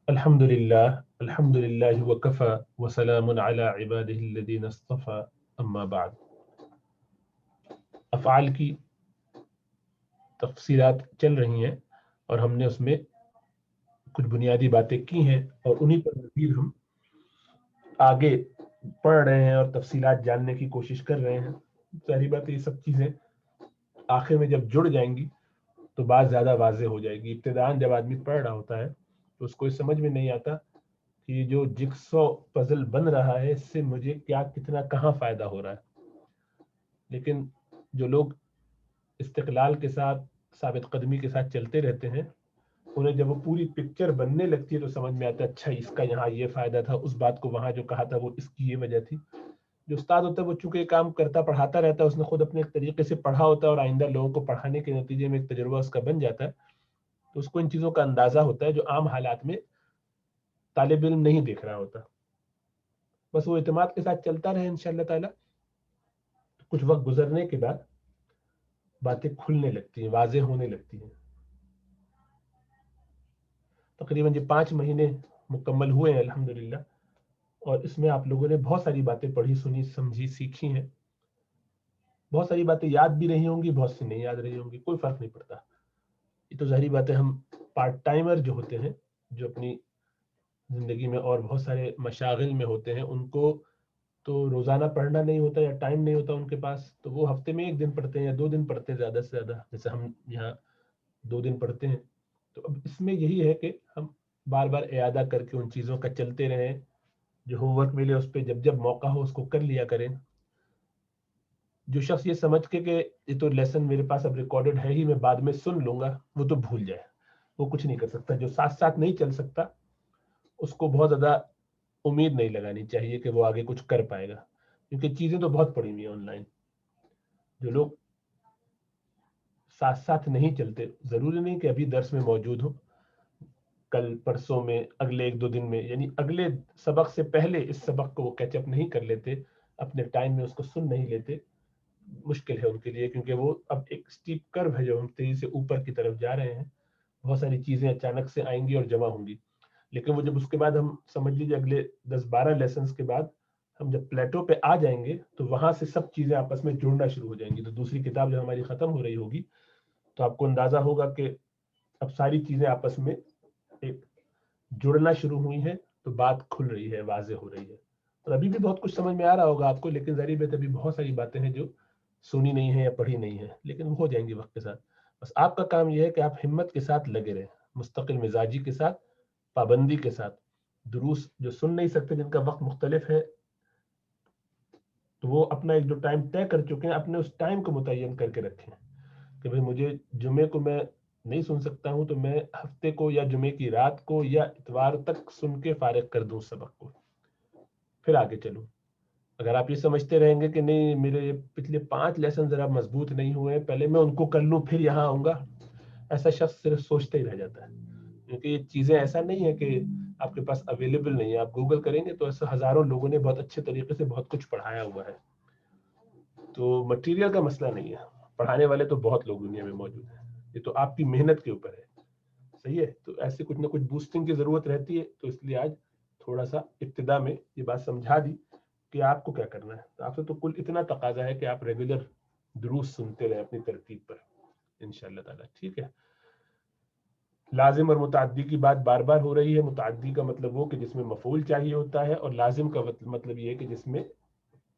الحمد للہ وکفى وسلام علی عباده الذین اصطفى اما بعد. افعال کی تفصیلات چل رہی ہیں اور ہم نے اس میں کچھ بنیادی باتیں کی ہیں اور انہی پر مزید ہم آگے پڑھ رہے ہیں اور تفصیلات جاننے کی کوشش کر رہے ہیں. ظاہری بات ہے یہ سب چیزیں آخر میں جب جڑ جائیں گی تو بات زیادہ واضح ہو جائے گی. ابتداءً جب آدمی پڑھ رہا ہوتا ہے تو اس کو یہ سمجھ میں نہیں آتا کہ یہ جو جگسو پزل بن رہا ہے اس سے مجھے کیا کتنا کہاں فائدہ ہو رہا ہے. لیکن جو لوگ استقلال کے ساتھ ثابت قدمی کے ساتھ چلتے رہتے ہیں انہیں جب وہ پوری پکچر بننے لگتی ہے تو سمجھ میں آتا ہے اچھا اس کا یہاں یہ فائدہ تھا, اس بات کو وہاں جو کہا تھا وہ اس کی یہ وجہ تھی. جو استاد ہوتا ہے وہ چونکہ یہ کام کرتا پڑھاتا رہتا ہے, اس نے خود اپنے ایک طریقے سے پڑھا ہوتا ہے اور آئندہ لوگوں کو پڑھانے کے نتیجے میں ایک تجربہ اس کا بن جاتا ہے, تو اس کو ان چیزوں کا اندازہ ہوتا ہے جو عام حالات میں طالب علم نہیں دیکھ رہا ہوتا. بس وہ اعتماد کے ساتھ چلتا رہے انشاءاللہ تعالی. کچھ وقت گزرنے کے بعد باتیں کھلنے لگتی ہیں, واضح ہونے لگتی ہیں. تقریباً یہ 5 مہینے مکمل ہوئے ہیں الحمدللہ, اور اس میں آپ لوگوں نے بہت ساری باتیں پڑھی, سنی, سمجھی, سیکھی ہیں. بہت ساری باتیں یاد بھی رہی ہوں گی, بہت سی نہیں یاد رہی ہوں گی, کوئی فرق نہیں پڑتا. یہ تو ظاہری بات ہے, ہم پارٹ ٹائمر جو ہوتے ہیں جو اپنی زندگی میں اور بہت سارے مشاغل میں ہوتے ہیں ان کو تو روزانہ پڑھنا نہیں ہوتا یا ٹائم نہیں ہوتا ان کے پاس, تو وہ ہفتے میں 1 دن پڑھتے ہیں یا 2 دن پڑھتے ہیں زیادہ سے زیادہ, جیسے ہم یہاں 2 دن پڑھتے ہیں. تو اب اس میں یہی ہے کہ ہم بار بار اعادہ کر کے ان چیزوں کا چلتے رہیں. جو ہوم ورک ملے اس پہ جب جب موقع ہو اس کو کر لیا کریں. جو شخص یہ سمجھ کے کہ یہ تو لیسن میرے پاس اب ریکارڈڈ ہے ہی, میں بعد میں سن لوں گا, وہ تو بھول جائے, وہ کچھ نہیں کر سکتا. جو ساتھ ساتھ نہیں چل سکتا اس کو بہت زیادہ امید نہیں لگانی چاہیے کہ وہ آگے کچھ کر پائے گا, کیونکہ چیزیں تو بہت پڑی ہوئی ہیں آن لائن. جو لوگ ساتھ ساتھ نہیں چلتے, ضروری نہیں کہ ابھی درس میں موجود ہو, کل پرسوں میں, اگلے 1-2 دن میں, یعنی اگلے سبق سے پہلے اس سبق کو وہ کیچ اپ نہیں کر لیتے, اپنے ٹائم میں اس کو سن نہیں لیتے, مشکل ہے ان کے لیے. کیونکہ وہ اب ایک اسٹیپ کرو ہے جو ہم تیزی سے اوپر کی طرف جا رہے ہیں, بہت ساری چیزیں اچانک سے آئیں گی اور جمع ہوں گی. لیکن وہ جب اس کے بعد ہم سمجھ لیجیے اگلے 10-12 لیسنز کے بعد ہم جب پلیٹو پہ آ جائیں گے تو وہاں سے سب چیزیں آپس میں جڑنا شروع ہو جائیں گی. تو دوسری کتاب جب ہماری ختم ہو رہی ہوگی تو آپ کو اندازہ ہوگا کہ اب ساری چیزیں آپس میں ایک جڑنا شروع ہوئی ہیں, تو بات کھل رہی ہے, واضح ہو رہی ہے. اور ابھی بھی بہت کچھ سمجھ میں آ رہا ہوگا آپ کو, لیکن ظاہر بات ابھی بہت ساری باتیں ہیں جو سنی نہیں ہیں یا پڑھی نہیں ہیں, لیکن وہ ہو جائیں گی وقت کے ساتھ. بس آپ کا کام یہ ہے کہ آپ ہمت کے ساتھ لگے رہیں, مستقل مزاجی کے ساتھ, پابندی کے ساتھ. دروس جو سن نہیں سکتے, جن کا وقت مختلف ہے, تو وہ اپنا ایک جو ٹائم طے کر چکے ہیں اپنے اس ٹائم کو متعین کر کے رکھیں کہ بھئی مجھے جمعے کو میں نہیں سن سکتا ہوں, تو میں ہفتے کو یا جمعے کی رات کو یا اتوار تک سن کے فارغ کر دوں سبق کو, پھر آگے چلوں. اگر آپ یہ سمجھتے رہیں گے کہ نہیں میرے پچھلے 5 لیسن ذرا مضبوط نہیں ہوئے, پہلے میں ان کو کر لوں پھر یہاں آؤں گا, ایسا شخص صرف سوچتا ہی رہ جاتا ہے. کیونکہ یہ چیزیں ایسا نہیں ہے کہ آپ کے پاس اویلیبل نہیں ہے. آپ گوگل کریں گے تو ایسے ہزاروں لوگوں نے بہت اچھے طریقے سے بہت کچھ پڑھایا ہوا ہے. تو مٹیریل کا مسئلہ نہیں ہے, پڑھانے والے تو بہت لوگ دنیا میں موجود ہیں, یہ تو آپ کی محنت کے اوپر ہے. صحیح ہے, تو ایسے کچھ نہ کچھ بوسٹنگ کی ضرورت رہتی ہے. تو اس لیے آج تھوڑا سا ابتدا میں یہ بات سمجھا دی کہ آپ کو کیا کرنا ہے. آپ سے تو کل اتنا تقاضا ہے کہ آپ ریگولر دروس سنتے رہیں اپنی ترتیب پر انشاءاللہ تعالی. ٹھیک ہے. لازم اور متعدی کی بات بار بار ہو رہی ہے. متعدی کا مطلب وہ کہ جس میں مفعول چاہیے ہوتا ہے, اور لازم کا مطلب یہ ہے کہ جس میں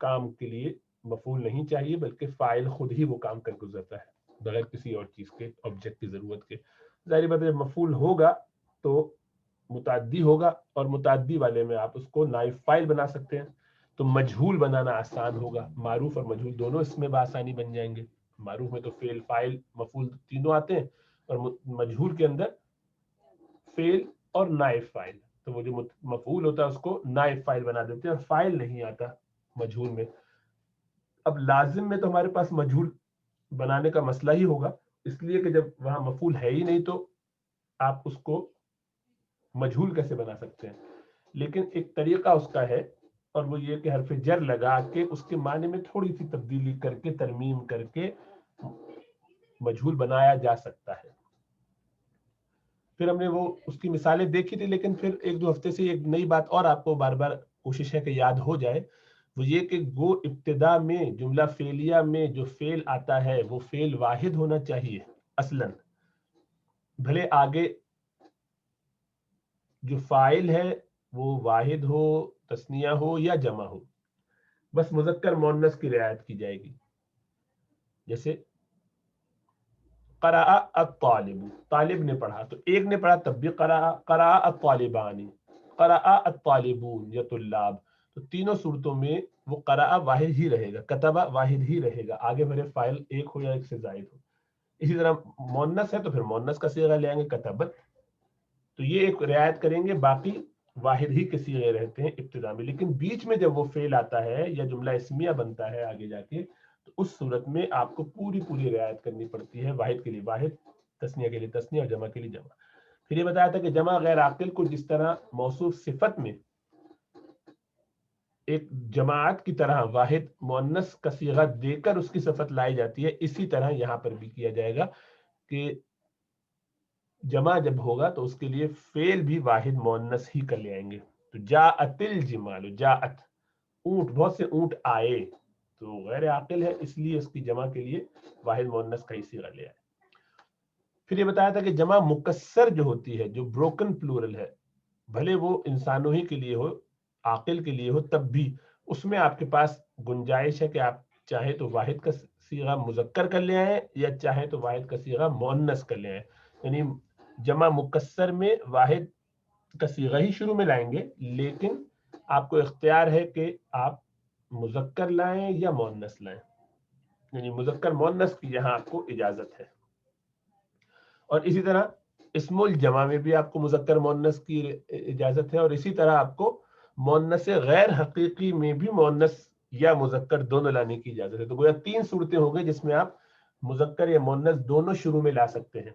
کام کے لیے مفعول نہیں چاہیے بلکہ فاعل خود ہی وہ کام کر گزرتا ہے بغیر کسی اور چیز کے, آبجیکٹ کی ضرورت کے. ظاہر بات ہے جب مفعول ہوگا تو متعدی ہوگا, اور متعدی والے میں آپ اس کو نائب فاعل بنا سکتے ہیں. تو مجہول بنانا آسان ہوگا. معروف اور مجہول دونوں اس میں بآسانی بن جائیں گے. معروف میں تو فعل, فاعل, مفعول تینوں آتے ہیں, اور مجہول کے اندر فعل اور نائب فاعل. تو وہ جو مفعول ہوتا ہے اس کو نائب فاعل بنا دیتے ہیں, اور فاعل نہیں آتا مجہول میں. اب لازم میں تو ہمارے پاس مجہول بنانے کا مسئلہ ہی ہوگا, اس لیے کہ جب وہاں مفعول ہے ہی نہیں تو آپ اس کو مجہول کیسے بنا سکتے ہیں. لیکن ایک طریقہ اس کا ہے, اور وہ یہ کہ حرف جر لگا کے اس کے معنی میں تھوڑی سی تبدیلی کر کے, ترمیم کر کے مجہول بنایا جا سکتا ہے. پھر ہم نے وہ اس کی مثالیں دیکھی تھی، لیکن پھر ایک دو ہفتے سے ایک نئی بات اور آپ کو بار بار کوشش ہے کہ یاد ہو جائے، وہ یہ کہ وہ ابتدا میں جملہ فعلیہ میں جو فعل آتا ہے وہ فعل واحد ہونا چاہیے اصلاً، بھلے آگے جو فاعل ہے وہ واحد ہو، تثنیہ ہو یا جمع ہو، بس مذکر مؤنث کی رعایت کی جائے گی. جیسے قرأ الطالب، طالب نے پڑھا، تو ایک نے پڑھا تب بھی قرأ الطالبان، قرأ الطالبون یا طلاب، تو تینوں صورتوں میں وہ قرأ واحد ہی رہے گا، کتبہ واحد ہی رہے گا، آگے بھلے فاعل ایک ہو یا ایک سے زائد ہو. اسی طرح مؤنث ہے تو پھر مؤنث کا صیغہ لے آئیں گے کتبت، تو یہ ایک رعایت کریں گے، باقی واحد ہی کے صیغے رہتے ہیں ابتدا میں. لیکن بیچ میں جب وہ فعل آتا ہے یا جملہ اسمیہ بنتا ہے آگے جا کے، تو اس صورت میں آپ کو پوری رعایت کرنی پڑتی ہے، واحد کے لیے واحد، تثنیہ کے لیے تثنیہ اور جمع کے لیے جمع. پھر یہ بتایا تھا کہ جمع غیر عاقل کو جس طرح موصوف صفت میں ایک جماعت کی طرح واحد مؤنث کا صیغہ دے کر اس کی صفت لائی جاتی ہے، اسی طرح یہاں پر بھی کیا جائے گا کہ جمع جب ہوگا تو اس کے لیے فعل بھی واحد مؤنث ہی کر لے آئیں گے. تو جاءت الجمال، جاءت اونٹ، بہت سے اونٹ آئے، تو غیر عاقل ہے اس لیے اس کی جمع کے لیے واحد مؤنث کا ہی صیغہ لے آئے. پھر یہ بتایا تھا کہ جمع مکسر جو ہوتی ہے، جو بروکن پلورل ہے، بھلے وہ انسانوں ہی کے لیے ہو، عاقل کے لیے ہو، تب بھی اس میں آپ کے پاس گنجائش ہے کہ آپ چاہے تو واحد کا صیغہ مذکر کر لے آئیں یا چاہے تو واحد کا صیغہ مؤنث کر لے آئیں. یعنی جمع مکسر میں واحد کا صیغہ ہی شروع میں لائیں گے، لیکن آپ کو اختیار ہے کہ آپ مذکر لائیں یا مؤنث لائیں، یعنی مذکر مؤنث کی یہاں آپ کو اجازت ہے. اور اسی طرح اسم الجمع میں بھی آپ کو مذکر مؤنث کی اجازت ہے، اور اسی طرح آپ کو مؤنث غیر حقیقی میں بھی مؤنث یا مذکر دونوں لانے کی اجازت ہے. تو گویا تین صورتیں ہو گئی جس میں آپ مذکر یا مؤنث دونوں شروع میں لا سکتے ہیں،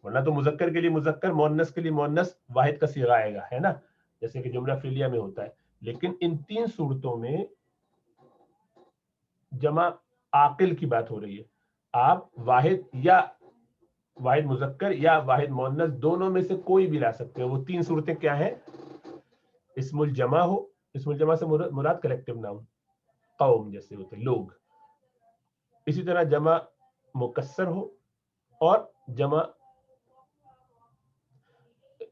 ورنہ تو مذکر کے لیے مذکر، مؤنث کے لیے مؤنث واحد کا صیغہ آئے گا، ہے نا، جیسے کہ جملہ فعلیہ میں ہوتا ہے. لیکن ان تین صورتوں میں جمع عاقل کی بات ہو رہی ہے، آپ واحد مذکر یا واحد مؤنث دونوں میں سے کوئی بھی لا سکتے ہیں. وہ تین صورتیں کیا ہیں؟ اسم الجمع ہو، اسم الجمع سے مراد کلیکٹیو ناؤن، قوم جیسے ہوتے لوگ. اسی طرح جمع مکسر ہو، اور جمع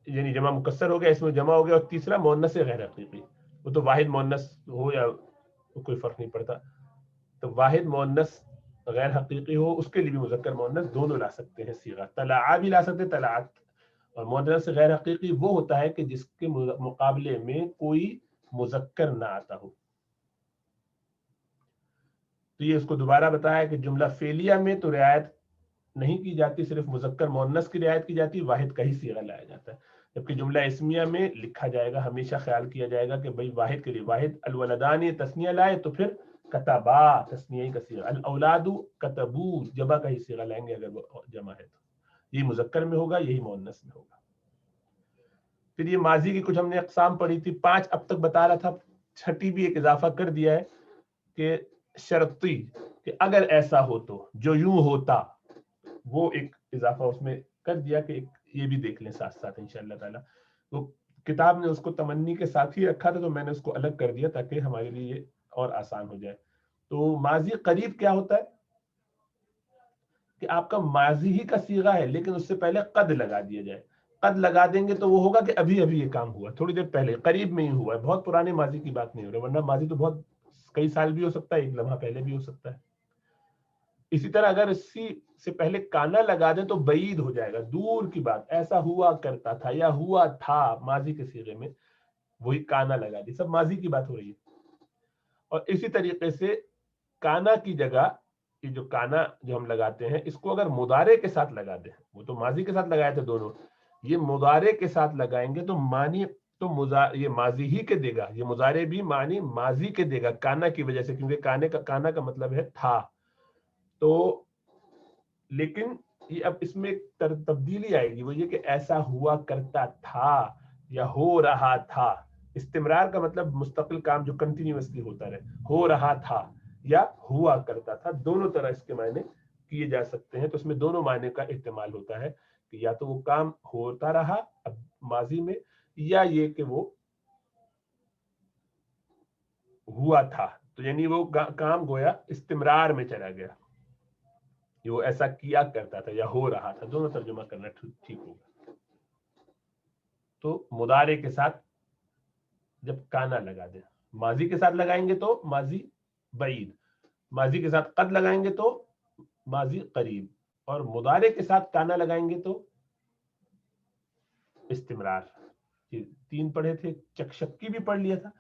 یعنی جمع مکسر ہو گیا، اسم الجمع ہو گیا، اور تیسرا مؤنث غیر حقیقی، وہ تو واحد مؤنث ہو یا کوئی فرق نہیں پڑتا. تو واحد مؤنث غیر حقیقی ہو، اس کے لیے بھی مذکر مؤنث دونوں لا سکتے ہیں صیغہ. طلع بھی لا سکتے ہیں، طلعت. اور مؤنث غیر حقیقی وہ ہوتا ہے کہ جس کے مقابلے میں کوئی مذکر نہ آتا ہو. تو یہ اس کو دوبارہ بتایا کہ جملہ فعلیہ میں تو رعایت نہیں کی جاتی، صرف مذکر مؤنث کی رعایت کی جاتی، واحد کا ہی صیغہ لایا جاتا ہے. جبکہ جملہ اسمیہ میں لکھا جائے گا، ہمیشہ خیال کیا جائے گا کہ بھائی واحد کے لیے واحد، الولدان تثنیہ لائے تو پھر کتبا تثنیہ کا صیغہ، الاولاد کتبو جمع کا ہی صیغہ لائیں گے اگر وہ جمع ہے تو. یہی مذکر میں ہوگا، یہی مؤنث میں ہوگا. پھر یہ ماضی کی کچھ ہم نے اقسام پڑھی تھی، 5 اب تک بتا رہا تھا، چھٹی بھی ایک اضافہ کر دیا ہے کہ شرطی، کہ اگر ایسا ہو تو، جو یوں ہوتا، وہ ایک اضافہ اس میں کر دیا کہ یہ بھی دیکھ لیں ساتھ ساتھ انشاءاللہ تعالی. تو کتاب نے اس کو تمنی کے ساتھ ہی رکھا تھا، تو میں نے اس کو الگ کر دیا تاکہ ہمارے لیے یہ اور آسان ہو جائے. تو ماضی قریب کیا ہوتا ہے کہ آپ کا ماضی ہی کا صیغہ ہے، لیکن اس سے پہلے قد لگا دیا جائے. قد لگا دیں گے تو وہ ہوگا کہ ابھی ابھی یہ کام ہوا، تھوڑی دیر پہلے، قریب میں ہی ہوا ہے، بہت پرانے ماضی کی بات نہیں ہو رہی، ورنہ ماضی تو بہت کئی سال بھی ہو سکتا ہے، ایک لمحہ پہلے بھی ہو سکتا ہے. اسی طرح اگر اسی سے پہلے کانا لگا دیں تو بعید ہو جائے گا، دور کی بات، ایسا ہوا کرتا تھا یا ہوا تھا ماضی کے صیغے میں، وہی کانا لگا دی، سب ماضی کی بات ہو رہی ہے. اور اسی طریقے سے کانا کی جگہ یہ جو کانا جو ہم لگاتے ہیں، اس کو اگر مضارع کے ساتھ لگا دیں، وہ تو ماضی کے ساتھ لگائے تھے دونوں، یہ مضارع کے ساتھ لگائیں گے تو معنی تو یہ ماضی ہی کے دے گا، یہ مضارع بھی معنی ماضی کے دے گا کانا کی وجہ سے، کیونکہ کانا کا مطلب ہے تھا. تو لیکن یہ اب اس میں تبدیلی آئے گی، وہ یہ کہ ایسا ہوا کرتا تھا یا ہو رہا تھا. استمرار کا مطلب مستقل کام جو کنٹینیوسلی ہوتا رہے، ہو رہا تھا یا ہوا کرتا تھا، دونوں طرح اس کے معنی کیے جا سکتے ہیں. تو اس میں دونوں معنی کا احتمال ہوتا ہے کہ یا تو وہ کام ہوتا رہا اب ماضی میں، یا یہ کہ وہ ہوا تھا، تو یعنی وہ کام گویا استمرار میں چلا گیا، یہ وہ ایسا کیا کرتا تھا یا ہو رہا تھا، دونوں ترجمہ کرنا ٹھیک ہوگا۔ تو مضارع کے ساتھ جب کانا لگا دیں، ماضی کے ساتھ لگائیں گے تو ماضی بعید، ماضی کے ساتھ قد لگائیں گے تو ماضی قریب، اور مضارع کے ساتھ کانا لگائیں گے تو استمرار۔ تین پڑھے تھے، شکی بھی پڑھ لیا تھا،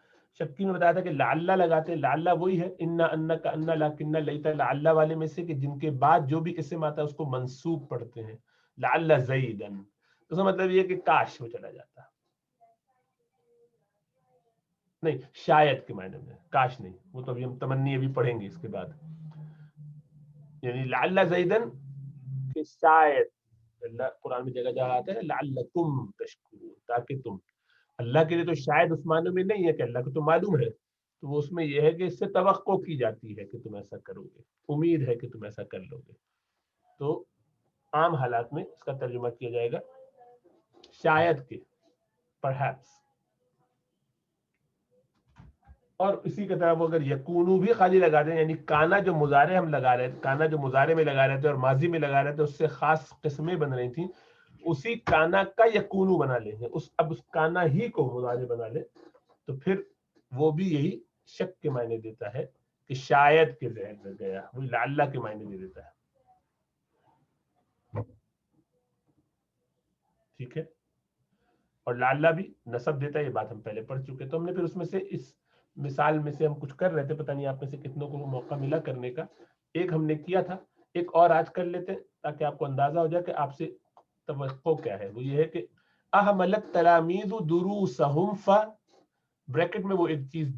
شکی میں بتایا تھا کہ لعل لگاتے، لعل وہی ہے انا انک انا لکن لیت لعل والے میں سے کہ جن کے بعد جو بھی اسم آتا ہے اس کو منصوب پڑھتے ہیں، لعل زیدن، اس کا مطلب یہ کہ کاش وہ چلا جاتا، نہیں شاید کے معنی میں، کاش نہیں، وہ تو ابھی ہم تمنی ابھی پڑھیں گے اس کے بعد، یعنی لعل زیدن کہ شاید، اللہ قرآن میں جگہ جگہ آتا ہے لعلکم تشکرون، تاکہ تم، اللہ کے لیے تو شاید اس معنی میں نہیں ہے کہ اللہ کو تو معلوم ہے، تو وہ اس میں یہ ہے کہ اس سے توقع کی جاتی ہے کہ تم ایسا کرو گے، امید ہے کہ تم ایسا کر لو گے، تو عام حالات میں اس کا ترجمہ کیا جائے گا شاید کے، پرہیپس۔ اور اسی کی طرح وہ اگر یکونو بھی خالی لگا دیں، یعنی کانا جو مضارع ہم لگا رہے تھے، کانا جو مضارع میں لگا رہے تھے اور ماضی میں لگا رہے تھے، اس سے خاص قسمیں بن رہی تھیں، اسی کانا کا یکونو بنا لیں گے، اب اس کانا ہی کو مضارع بنا لیں، تو پھر وہ بھی یہی شک کے معنی دیتا ہے کہ شاید کے ذہن میں گیا، وہی لعل کے معنی دے دیتا ہے، ٹھیک ہے۔ اور لعل بھی نصب دیتا ہے، یہ بات ہم پہلے پڑھ چکے، تو ہم نے پھر اس میں سے اس مثال میں سے ہم کچھ کر رہے تھے، پتہ نہیں آپ میں سے کتنوں کو موقع ملا کرنے کا، ایک ہم نے کیا تھا، ایک اور آج کر لیتے تاکہ آپ کو اندازہ ہو جائے کہ آپ سے توقع کیا ہے، وہ یہ ہے کہ احملت تلامیذ دروسہم ف، بریکٹ میں وہ ایک چیز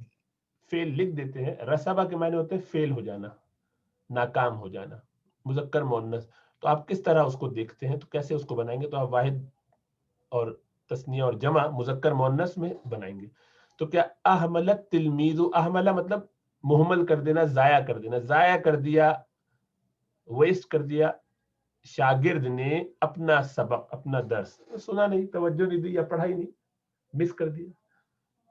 فیل لکھ دیتے ہیں، رسبہ کے معنی ہوتے ہیں فیل ہو جانا، ناکام ہو جانا، مذکر مؤنث، تو آپ کس طرح اس کو دیکھتے ہیں، تو کیسے اس کو بنائیں گے، تو آپ واحد اور تثنیہ اور جمع مذکر مؤنث میں بنائیں گے، تو کیا احملت تلمیذ، احملہ مطلب مہمل کر دینا، ضائع کر دینا، ضائع کر دیا، ویسٹ کر دیا شاگرد نے اپنا سبق، اپنا درس، سنا نہیں، توجہ نہیں دی یا پڑھائی نہیں، مس کر دیا،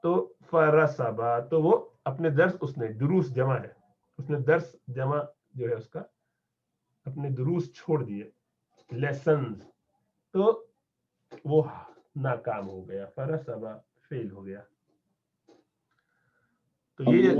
تو فرسبا، تو وہ اپنے درس، اس نے دروس جمع ہے، اس نے درس جمع جو ہے اس کا، اپنے دروس چھوڑ دیے، لیسنز، تو وہ ناکام ہو گیا، فرسبا فیل ہو گیا، تو یہ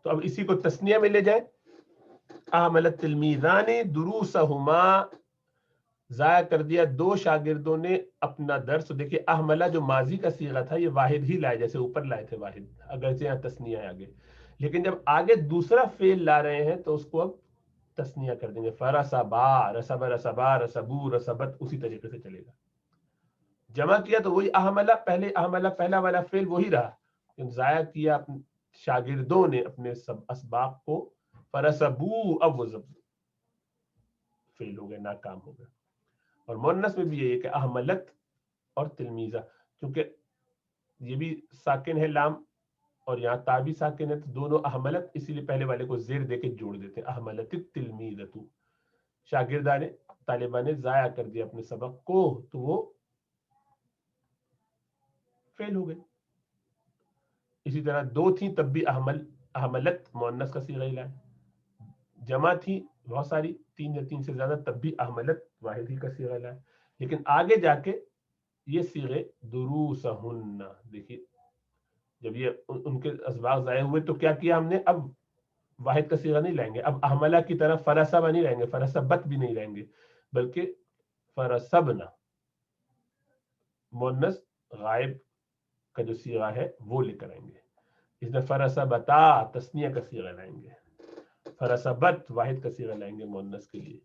تو اب اسی کو تثنیہ میں لے جائیں، احملت تلمیذان دروسہما، ضائع کر دیا دو شاگردوں نے اپنا درس، دیکھیے احملہ جو ماضی کا صیغہ تھا یہ واحد ہی لائے، جیسے اوپر لائے تھے واحد، اگرچہ یہاں تثنیہ ہے آگے، لیکن جب آگے دوسرا فعل لا رہے ہیں تو اس کو اب تثنیہ کر دیں گے، فرسبا، رسب رسبا رسبو رسبت، اسی طریقے سے چلے گا، جمع کیا تو وہی احملہ، پہلے احملہ پہلا والا فعل وہی رہا، ضائع کیا شاگردوں نے اپنے سب اسباق کو، فرسبو، اب وہ فعل ہو گئے، ناکام ہو گئے، اور مؤنث میں بھی یہی ہے کہ احملت اور تلمیزہ، کیونکہ یہ بھی ساکن ہے لام اور یہاں تا بھی ساکن ہے، تو دونوں احملت، اسی لیے پہلے والے کو زیر دے کے جوڑ دیتے ہیں، احملت التلمیذۃ، شاگردہ نے، طالبہ نے ضائع کر دیا اپنے سبق کو، تو وہ فیل ہو گئے، اسی طرح دو تھیں تب بھی احملت مؤنث کا صیغہ ہی لائے، جمع تھی بہت ساری، تین یا تین سے زیادہ، تب بھی احملت واحد ہی کا صیغہ لائے، لیکن آگے جا کے یہ صیغے دروسہن، دیکھیے جب یہ ان کے اسباق ضائع ہوئے تو کیا کیا ہم نے، اب واحد کا صیغہ نہیں لائیں گے، اب احملہ کی طرف فرسبہ نہیں لائیں گے، فرسبت بھی نہیں لائیں گے، بلکہ فرسبنا، مؤنث غائب کا جو صیغہ ہے وہ لے کر آئیں گے، اس میں فرسبتا تثنیہ کا صیغہ لائیں گے، فرسبت واحد کا صیغہ لائیں گے مؤنث کے لیے،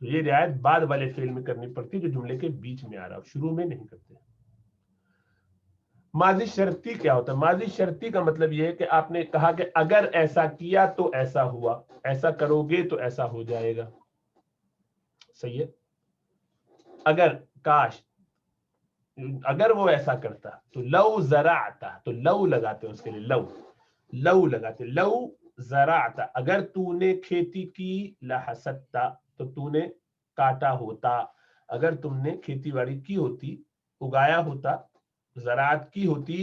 تو یہ رعایت بعد والے فعل میں کرنی پڑتی جو جملے کے بیچ میں آ رہا، شروع میں نہیں کرتے۔ ماضی شرطی کیا ہوتا ہے؟ ماضی شرطی کا مطلب یہ ہے کہ آپ نے کہا کہ اگر ایسا کیا تو ایسا ہوا، ایسا کرو گے تو ایسا ہو جائے گا. صحیح ہے. اگر کاش، اگر وہ ایسا کرتا تو لو زرعتا، تو لو لگاتے ہیں اس کے لیے، لو لگاتے، لو زرعتا، اگر تو نے کھیتی کی، لحسدتا، تو تو نے کاٹا ہوتا. اگر تم نے کھیتی باڑی کی ہوتی، اگایا ہوتا، زراعت کی ہوتی،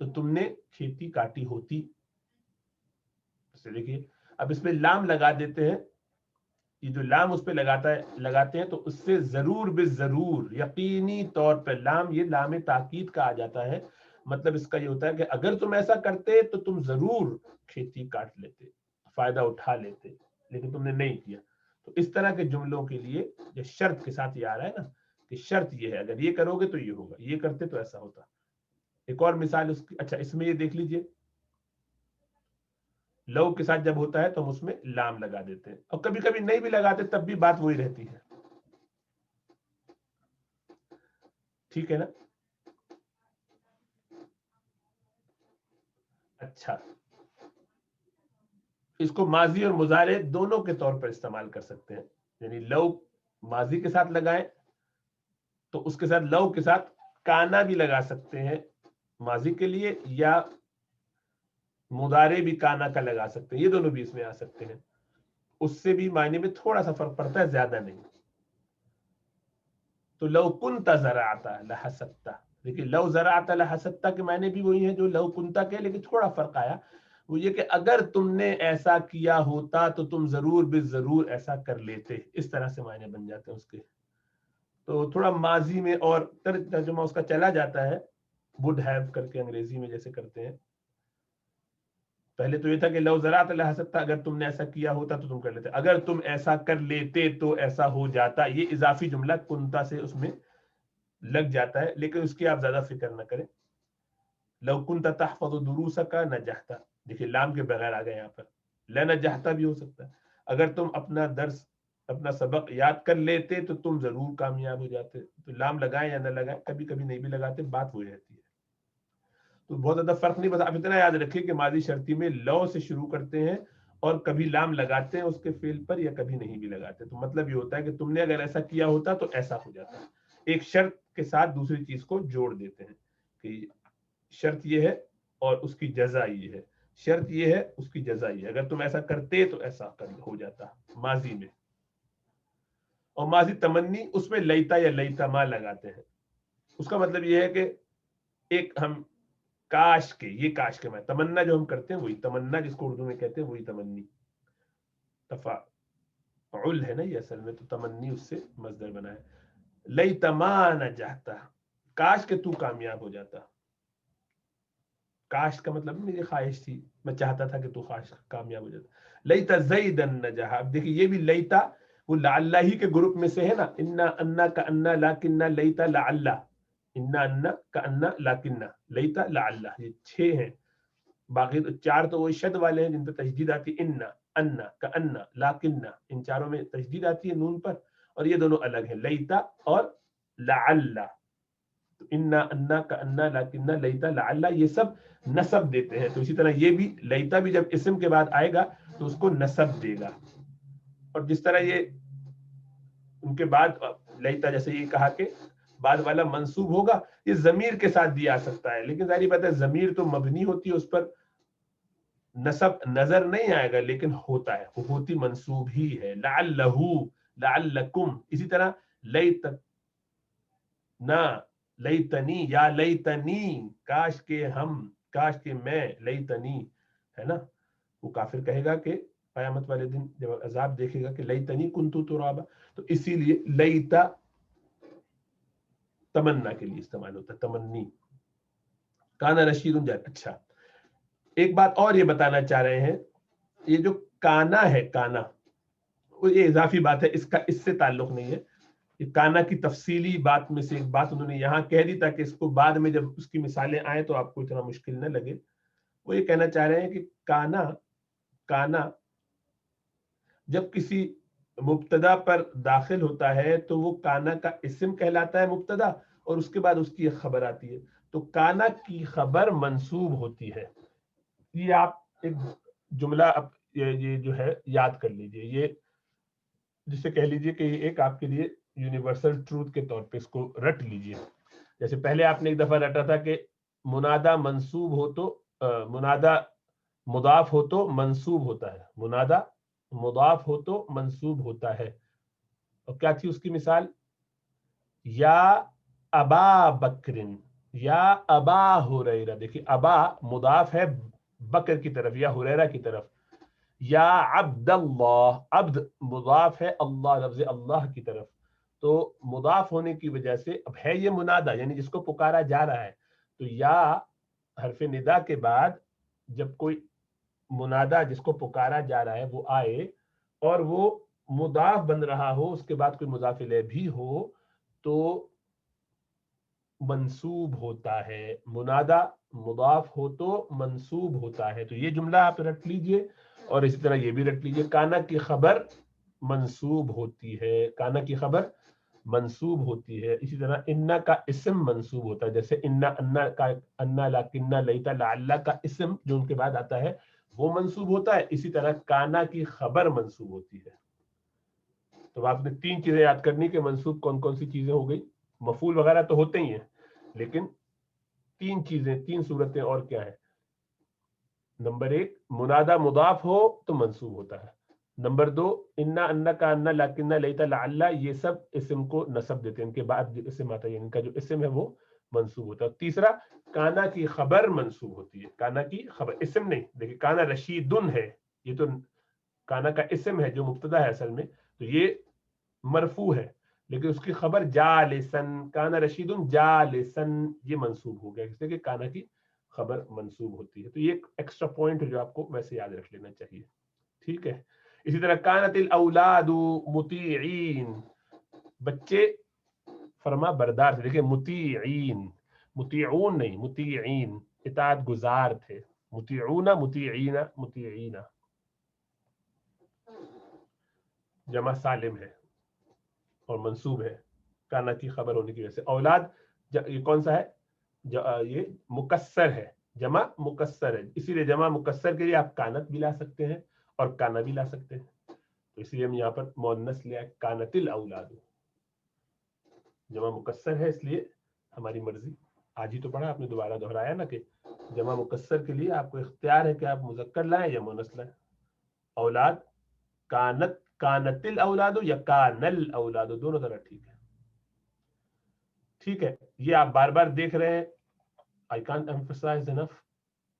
تو تم نے کھیتی کاٹی ہوتی. دیکھیے اب اس میں لام لگا دیتے ہیں. یہ جو لام اس پہ لگاتے ہیں تو اس سے ضرور بالضرور یقینی طور پر لام، یہ لام تاکید کا آ جاتا ہے. مطلب اس کا یہ ہوتا ہے کہ اگر تم ایسا کرتے تو تم ضرور کھیتی کاٹ لیتے، فائدہ اٹھا لیتے، لیکن تم نے نہیں کیا. تو اس طرح کے جملوں کے لیے یہ شرط کے ساتھ یہ آ رہا ہے نا کہ شرط یہ ہے، اگر یہ کرو گے تو یہ ہوگا، یہ کرتے تو ایسا ہوتا. ایک اور مثال اس کی، اچھا اس میں یہ دیکھ لیجئے، لو کے ساتھ جب ہوتا ہے تو ہم اس میں لام لگا دیتے ہیں، اور کبھی کبھی نہیں بھی لگاتے تب بھی بات وہی رہتی ہے. ٹھیک ہے نا؟ اچھا، اس کو ماضی اور مضارع دونوں کے طور پر استعمال کر سکتے ہیں. یعنی لو ماضی کے ساتھ لگائیں تو اس کے ساتھ لو کے ساتھ کانا بھی لگا سکتے ہیں ماضی کے لیے، یا مضارع بھی کانا کا لگا سکتے ہیں، یہ دونوں بھی اس میں آ سکتے ہیں. اس سے بھی معنی میں تھوڑا سا فرق پڑتا ہے، زیادہ نہیں. تو لو کنتا زرعتا لحسدتا، دیکھیے لو زرعتا لحسدتا کے معنی بھی وہی ہیں جو لو کنتا کے، لیکن تھوڑا فرق آیا. وہ یہ کہ اگر تم نے ایسا کیا ہوتا تو تم ضرور بالضرور ایسا کر لیتے، اس طرح سے معنی بن جاتے ہیں اس کے. تو تھوڑا ماضی میں اور ترجمہ اس کا چلا جاتا ہے، would have کر کے انگریزی میں جیسے کرتے ہیں. پہلے تو یہ تھا کہ لو زرعت لحسدتا، اگر تم نے ایسا کیا ہوتا تو تم کر لیتے، اگر تم ایسا کر لیتے تو ایسا ہو جاتا. یہ اضافی جملہ کنتا سے اس میں لگ جاتا ہے، لیکن اس کی آپ زیادہ فکر نہ کریں. لو کنت تحفظ دروسک نجحت، دیکھیے لام کے بغیر آ گئے یہاں پر، لنجحت بھی ہو سکتا ہے. اگر تم اپنا درس، اپنا سبق یاد کر لیتے تو تم ضرور کامیاب ہو جاتے. تو لام لگائیں یا نہ لگائیں، کبھی کبھی نہیں بھی لگاتے، بات وہی رہتی ہے. تو بہت زیادہ فرق نہیں. بس آپ اتنا یاد رکھیں کہ ماضی شرطی میں لو سے شروع کرتے ہیں اور کبھی لام لگاتے ہیں اس کے فعل پر، یا کبھی نہیں بھی لگاتے. تو مطلب یہ ہوتا ہے کہ تم نے اگر ایسا کیا ہوتا تو ایسا ہو جاتا. ایک شرط کے ساتھ دوسری چیز کو جوڑ دیتے ہیں کہ شرط یہ ہے اور اس کی جزا یہ ہے، شرط یہ ہے اس کی جزا یہ ہے، اگر تم ایسا کرتے تو ایسا ہو جاتا ماضی میں. اور ماضی تمنی، اس میں لیتا یا لیتا ما لگاتے ہیں. اس کا مطلب یہ ہے کہ ایک ہم کاش کے، یہ کاش کے میں تمنا جو ہم کرتے ہیں وہی تمنا، جس کو اردو میں کہتے ہیں وہی تمنی. تفاعل ہے نا یہ اصل میں، تو تمنی اس سے مصدر بنا ہے. لیتا ما نجحتا، کاش کہ تو کامیاب ہو جاتا. کاش کا مطلب میری خواہش تھی، میں چاہتا تھا کہ تو کامیاب ہو جاتا. لیتا زیدن نجح، اب دیکھیے یہ بھی لیتا وہ لعلہ ہی کے گروپ میں سے ہے نا. انا انا کا انا لاکنہ لیتا لعلہ، انا انا کا انا لاکنہ لیتا لعلہ، یہ 6 ہیں. باقی 4 تو وہ شد والے ہیں جن پہ تشدید آتی ہے، انا انا کا انا لاکنہ، ان چاروں میں تشدید آتی ہے نون پر، اور یہ دونوں الگ ہیں، لیتا اور لعلہ. انا انا کا انا لاکنہ لیتا لعلہ، یہ سب نسب دیتے ہیں. تو اسی طرح یہ بھی لیتا بھی جب اسم کے بعد آئے گا تو اس کو نسب دے گا. اور جس طرح یہ ان کے بعد لیتا، جیسے یہ کہا کہ بعد والا منصوب ہوگا، یہ ضمیر کے ساتھ بھی آ سکتا ہے، لیکن ظاہری بات ہے ضمیر تو مبنی ہوتی ہے، اس پر نسب نظر نہیں آئے گا، لیکن ہوتا ہے، وہ ہوتی منصوب ہی ہے. لعلہ، لعلکم. اسی طرح لیت نہ، لیتنی یا لیتنی، کاش کے ہم، کاش کے میں، لیتنی ہے نا. وہ کافر کہے گا کہ قیامت والے دن جب عذاب دیکھے گا کہ لیتنی کنتو ترابا. تو اسی لیے لیتا تمنا کے لیے استعمال ہوتا ہے، تمنی. کانا رشید جان. اچھا ایک بات اور یہ بتانا چاہ رہے ہیں، یہ جو کانا ہے، کانا یہ اضافی بات ہے، اس سے تعلق نہیں ہے. یہ کانا کی تفصیلی بات میں سے ایک بات انہوں نے یہاں کہہ دی تاکہ اس کو بعد میں جب اس کی مثالیں آئیں تو آپ کو اتنا مشکل نہ لگے. وہ یہ کہنا چاہ رہے ہیں کہ کانا جب کسی مبتدا پر داخل ہوتا ہے تو وہ کانا کا اسم کہلاتا ہے مبتدا، اور اس کے بعد اس کی ایک خبر آتی ہے. تو کانا کی خبر منصوب ہوتی ہے. یہ آپ ایک جملہ یہ جو ہے یاد کر لیجئے, یہ جسے کہہ لیجئے کہ یہ ایک آپ کے لیے یونیورسل ٹروتھ کے طور پہ اس کو رٹ لیجئے. جیسے پہلے آپ نے ایک دفعہ رٹا تھا کہ منادا منصوب ہو تو منادا مضاف ہو تو منصوب ہوتا ہے, منادا مضاف ہو تو منصوب ہوتا ہے. اور کیا تھی اس کی مثال؟ یا ابا بکرن یا ابا ہریرہ. دیکھیے ابا مضاف ہے بکر کی طرف یا ہریرہ کی طرف. یا عبد اللہ, عبد مضاف ہے اللہ, لفظ اللہ کی طرف. تو مضاف ہونے کی وجہ سے اب ہے یہ منادا یعنی جس کو پکارا جا رہا ہے, تو یا حرف ندا کے بعد جب کوئی منادا جس کو پکارا جا رہا ہے وہ آئے اور وہ مضاف بن رہا ہو, اس کے بعد کوئی مضاف الیہ بھی ہو, تو منصوب ہوتا ہے. منادا مضاف ہو تو منصوب ہوتا ہے. تو یہ جملہ آپ رٹ لیجئے, اور اسی طرح یہ بھی رٹ لیجئے, کانا کی خبر منصوب ہوتی ہے, کانا کی خبر منصوب ہوتی ہے. اسی طرح انا کا اسم منصوب ہوتا ہے, جیسے انا انا کا انا لکنہ لیتا لعلہ کا اسم جو ان کے بعد آتا ہے وہ منصوب ہوتا ہے. اسی طرح کانا کی خبر منصوب ہوتی ہے. تو آپ نے 3 چیزیں یاد کرنی کہ منصوب کون کون سی چیزیں ہو گئی. مفعول وغیرہ تو ہوتے ہی ہیں, لیکن 3 چیزیں 3 صورتیں اور کیا ہیں. نمبر 1 منادا مضاف ہو تو منصوب ہوتا ہے. نمبر 2 انا انا کا انا لکنہ لیتا لعلہ, یہ سب اسم کو نصب دیتے ہیں, ان کے بعد جو اسم آتا ہے ان کا جو اسم ہے وہ منصوب ہوتا ہے. تیسرا کانا کی خبر منصوب ہوتی ہے, کانا کی خبر, اسم نہیں. دیکھیے کانا رشیدن ہے, یہ تو کانا کا اسم ہے جو مبتدا ہے اصل میں, تو یہ مرفوع ہے, لیکن اس کی خبر جالسن, کانا رشیدن جالسن, یہ منصوب ہو گیا اس لیے کہ کانا کی خبر منصوب ہوتی ہے. تو یہ ایک ایکسٹرا پوائنٹ ہے جو آپ کو ویسے یاد رکھ لینا چاہیے. ٹھیک ہے. اسی طرح کانت الاولاد مطیعین, بچے فرما بردار تھے. دیکھیں مطیعین, مطیعون نہیں, مطیعین اطاعت گزار تھے. مطیعون مطیعین مطیعین جمع سالم ہے اور منصوب ہے کانا کی خبر ہونے کی وجہ سے. اولاد یہ کون سا ہے؟ یہ مکسر ہے, جمع مکسر ہے, اسی لیے جمع مکسر کے لیے آپ کانت بھی لا سکتے ہیں اور کانا بھی لا سکتے ہیں. تو اس لیے ہم یہاں پر مؤنث لیا کانت الاولاد, جمع مکسر ہے اس لیے ہماری مرضی. آج ہی تو پڑھا آپ نے, دوبارہ دہرایا نا کہ جمع مکسر کے لیے آپ کو اختیار ہے کہ آپ مذکر لائیں یا مؤنث لائیں. اولاد کانت, کانت الاولاد یا کانل اولاد, دونوں طرح ٹھیک ہے. ٹھیک ہے, یہ آپ بار بار دیکھ رہے ہیں, I can't emphasize enough,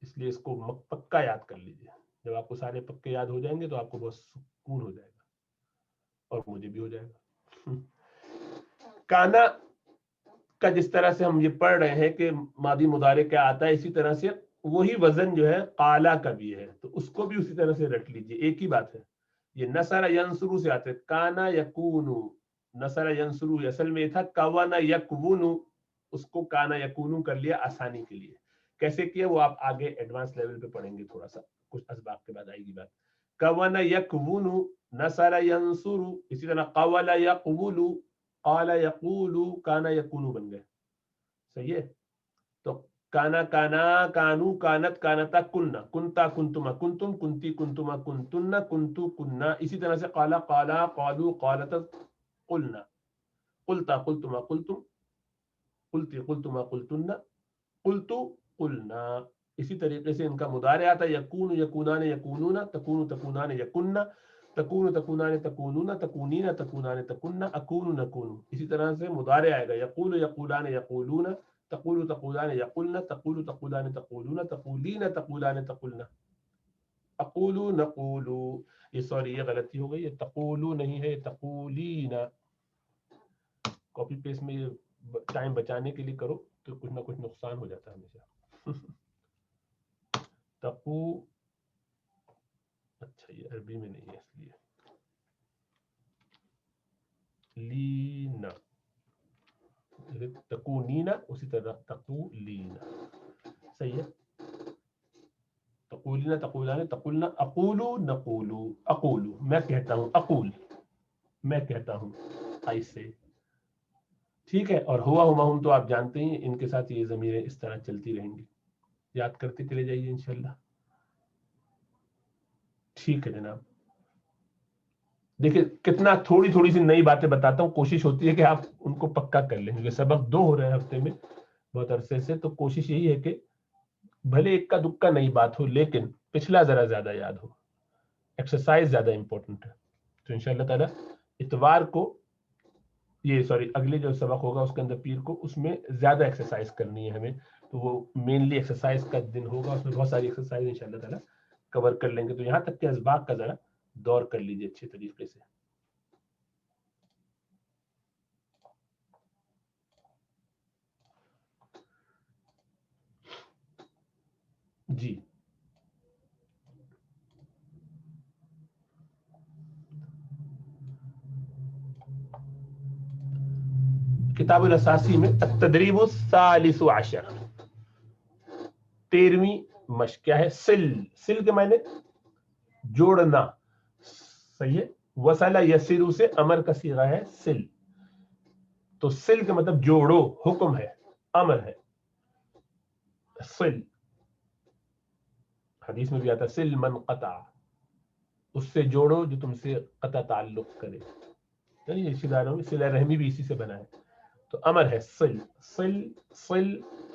اس لیے اس کو پکا یاد کر لیجیے. جب آپ کو سارے پکے یاد ہو جائیں گے تو آپ کو بہت سکون ہو جائے گا, اور مجھے بھی ہو جائے گا. کانا کا جس طرح سے ہم یہ پڑھ رہے ہیں کہ ماضی مضارع کیا آتا ہے, اسی طرح سے وہی وزن جو ہے قالا کا بھی ہے, تو اس کو بھی اسی طرح سے رٹ لیجیے. ایک ہی بات ہے. یہ نصر ینصرو سے آتے, کانا یکونو, نصر ینصرو اصل میں یہ تھا کوانا یکونو, اس کو کانا یکونو کر لیا آسانی کے لیے. کیسے کیا وہ آپ آگے ایڈوانس لیول پہ پڑھیں گے, تھوڑا سا کچھ اسباق کے بعد آئے گی بات. کوانا یکونو, نصر ینصرو, اسی طرح قولا یقولو, قال یقولو, کانا یکونو بن گئے. صحیح ہے. تو کانا کانا, کانو کانت, کانتا کننا, کنتا کنتما کنتم, کنتی کنتما کنتن, کنتو کننا. اسی طرح سے قالا قالا, قالو قالت, قلنا, قلتا قلتما قلتم, قلتی قلتما قلتن, قلتو قلنا. اسی طریقے سے ان کا مضارع آتا ہے یکون یکونان یکونون, تکون تکونان یکننا, تکون تکونان تکونون, تکونین تکونان تکنن, اکون نکون. اسی طرح سے مضارع آئے گا یقول یقولان یقولون, تقول تقولان یقولن, تقول تقولان تقولون, تقولین تقولان تقولن, اقولو نقولو. یہ سوری یہ غلطی ہو گئی, یہ تقولو نہیں ہے, تقولین. کاپی پیسٹ میں ٹائم بچانے کے لیے کرو تو کچھ نہ کچھ نقصان ہو جاتا ہے ہمیشہ. تقو, اچھا یہ عربی میں نہیں ہے اس لیے لینا, تکونینا اسی طرح تقولینا. صحیح ہے. تقولینا تقولان تقولنا, اقولو نقولو, اقولو میں کہتا ہوں, اقول میں کہتا ہوں, I say. ٹھیک ہے. اور ہوا ہما ہم تو آپ جانتے ہیں ان کے ساتھ یہ ضمیریں اس طرح چلتی رہیں گی, یاد کرتے چلے جائیے انشاءاللہ. ٹھیک ہے جناب. دیکھیں کتنا تھوڑی تھوڑی سی نئی باتیں بتاتا ہوں, کوشش ہوتی ہے کہ آپ ان کو پکا کر لیں, کیونکہ سبق 2 ہو رہے ہیں ہفتے میں بہت عرصے سے, تو کوشش یہی ہے کہ بھلے ایک کا دکا نئی بات ہو لیکن پچھلا ذرا زیادہ یاد ہو. ایکسرسائز زیادہ امپورٹنٹ ہے. تو انشاءاللہ تعالی اتوار کو اگلے جو سبق ہوگا اس کے اندر پیر کو, اس میں زیادہ ایکسرسائز کرنی ہے ہمیں. تو وہ مینلی ایکسرسائز کا دن ہوگا, اس میں بہت ساری ایکسرسائز انشاءاللہ تعالی کور کر لیں گے. تو یہاں تک کہ اسباق کا ذرا دور کر لیجیے اچھے طریقے سے. جی کتاب الاساسی میں التدریب الثالث عشر 13ویں مشق کیا ہے؟ سل کے معنی جوڑنا. صحیح ہے. وصل یسر سے امر کا صیغہ ہے سل. تو سل کا مطلب جوڑو, حکم ہے, امر ہے. سل حدیث میں بھی آتا ہے سل من قطع, اس سے جوڑو جو تم سے قطع تعلق کرے. رشتہ داروں میں صلہ رحمی بھی اسی سے بنا ہے. تو امر ہے سل.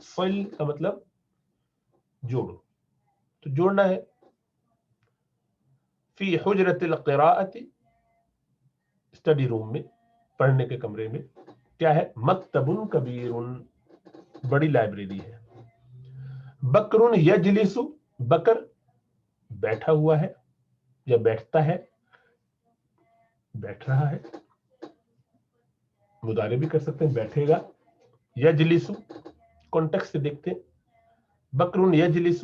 سل کا مطلب جوڑو, تو جوڑنا ہے. فی حجرت القراءۃ, اسٹڈی روم میں, پڑھنے کے کمرے میں. کیا ہے؟ مکتب کبیر, بڑی لائبریری ہے. بکر یجلس, بکر بیٹھا ہوا ہے یا بیٹھتا ہے, بیٹھ رہا ہے. مضارع بھی کر سکتے ہیں بیٹھے گا. یجلس کانٹیکسٹ سے دیکھتے ہیں. بکر یجلس,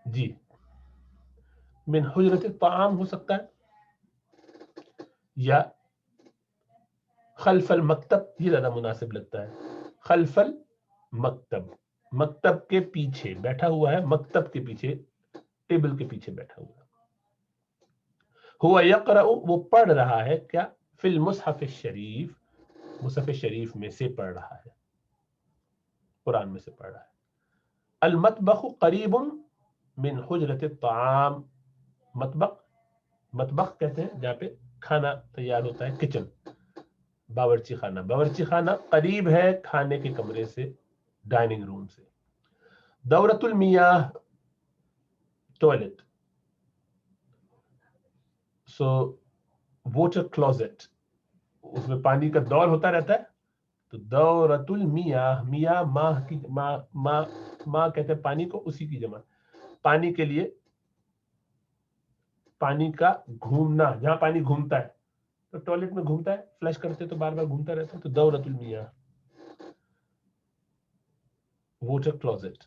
جی من حجرت الطعام ہو سکتا ہے, یا خلف المکتب, یہ زیادہ مناسب لگتا ہے. خلف المکتب, مکتب کے پیچھے بیٹھا ہوا ہے, مکتب کے پیچھے, ٹیبل کے پیچھے بیٹھا ہوا ہے. ہوا یقرأ, وہ پڑھ رہا ہے. کیا؟ فی المصحف الشریف, مصحف شریف میں سے پڑھ رہا ہے, قرآن میں سے پڑھ رہا ہے. المطبخ قریب من حجرت الطعام, مطبخ کہتے ہیں جہاں پہ کھانا تیار ہوتا ہے, کچن, باورچی خانہ قریب ہے کھانے کے کمرے سے, ڈائننگ روم سے. دورۃ المیاہ, ٹوائلٹ. سو واٹر کلوزٹ, اس میں پانی کا دور ہوتا رہتا ہے. تو دورۃ المیاہ, میاہ ماہ کی, ماں کہتے ہیں پانی کو, اسی کی جمع. پانی کے لیے پانی کا گھومنا, جہاں پانی گھومتا ہے, تو ٹوائلٹ میں گھومتا ہے, فلش کرتے تو بار بار گھومتا رہتا ہے. تو دورۃ المیاہ, واٹر کلوزٹ.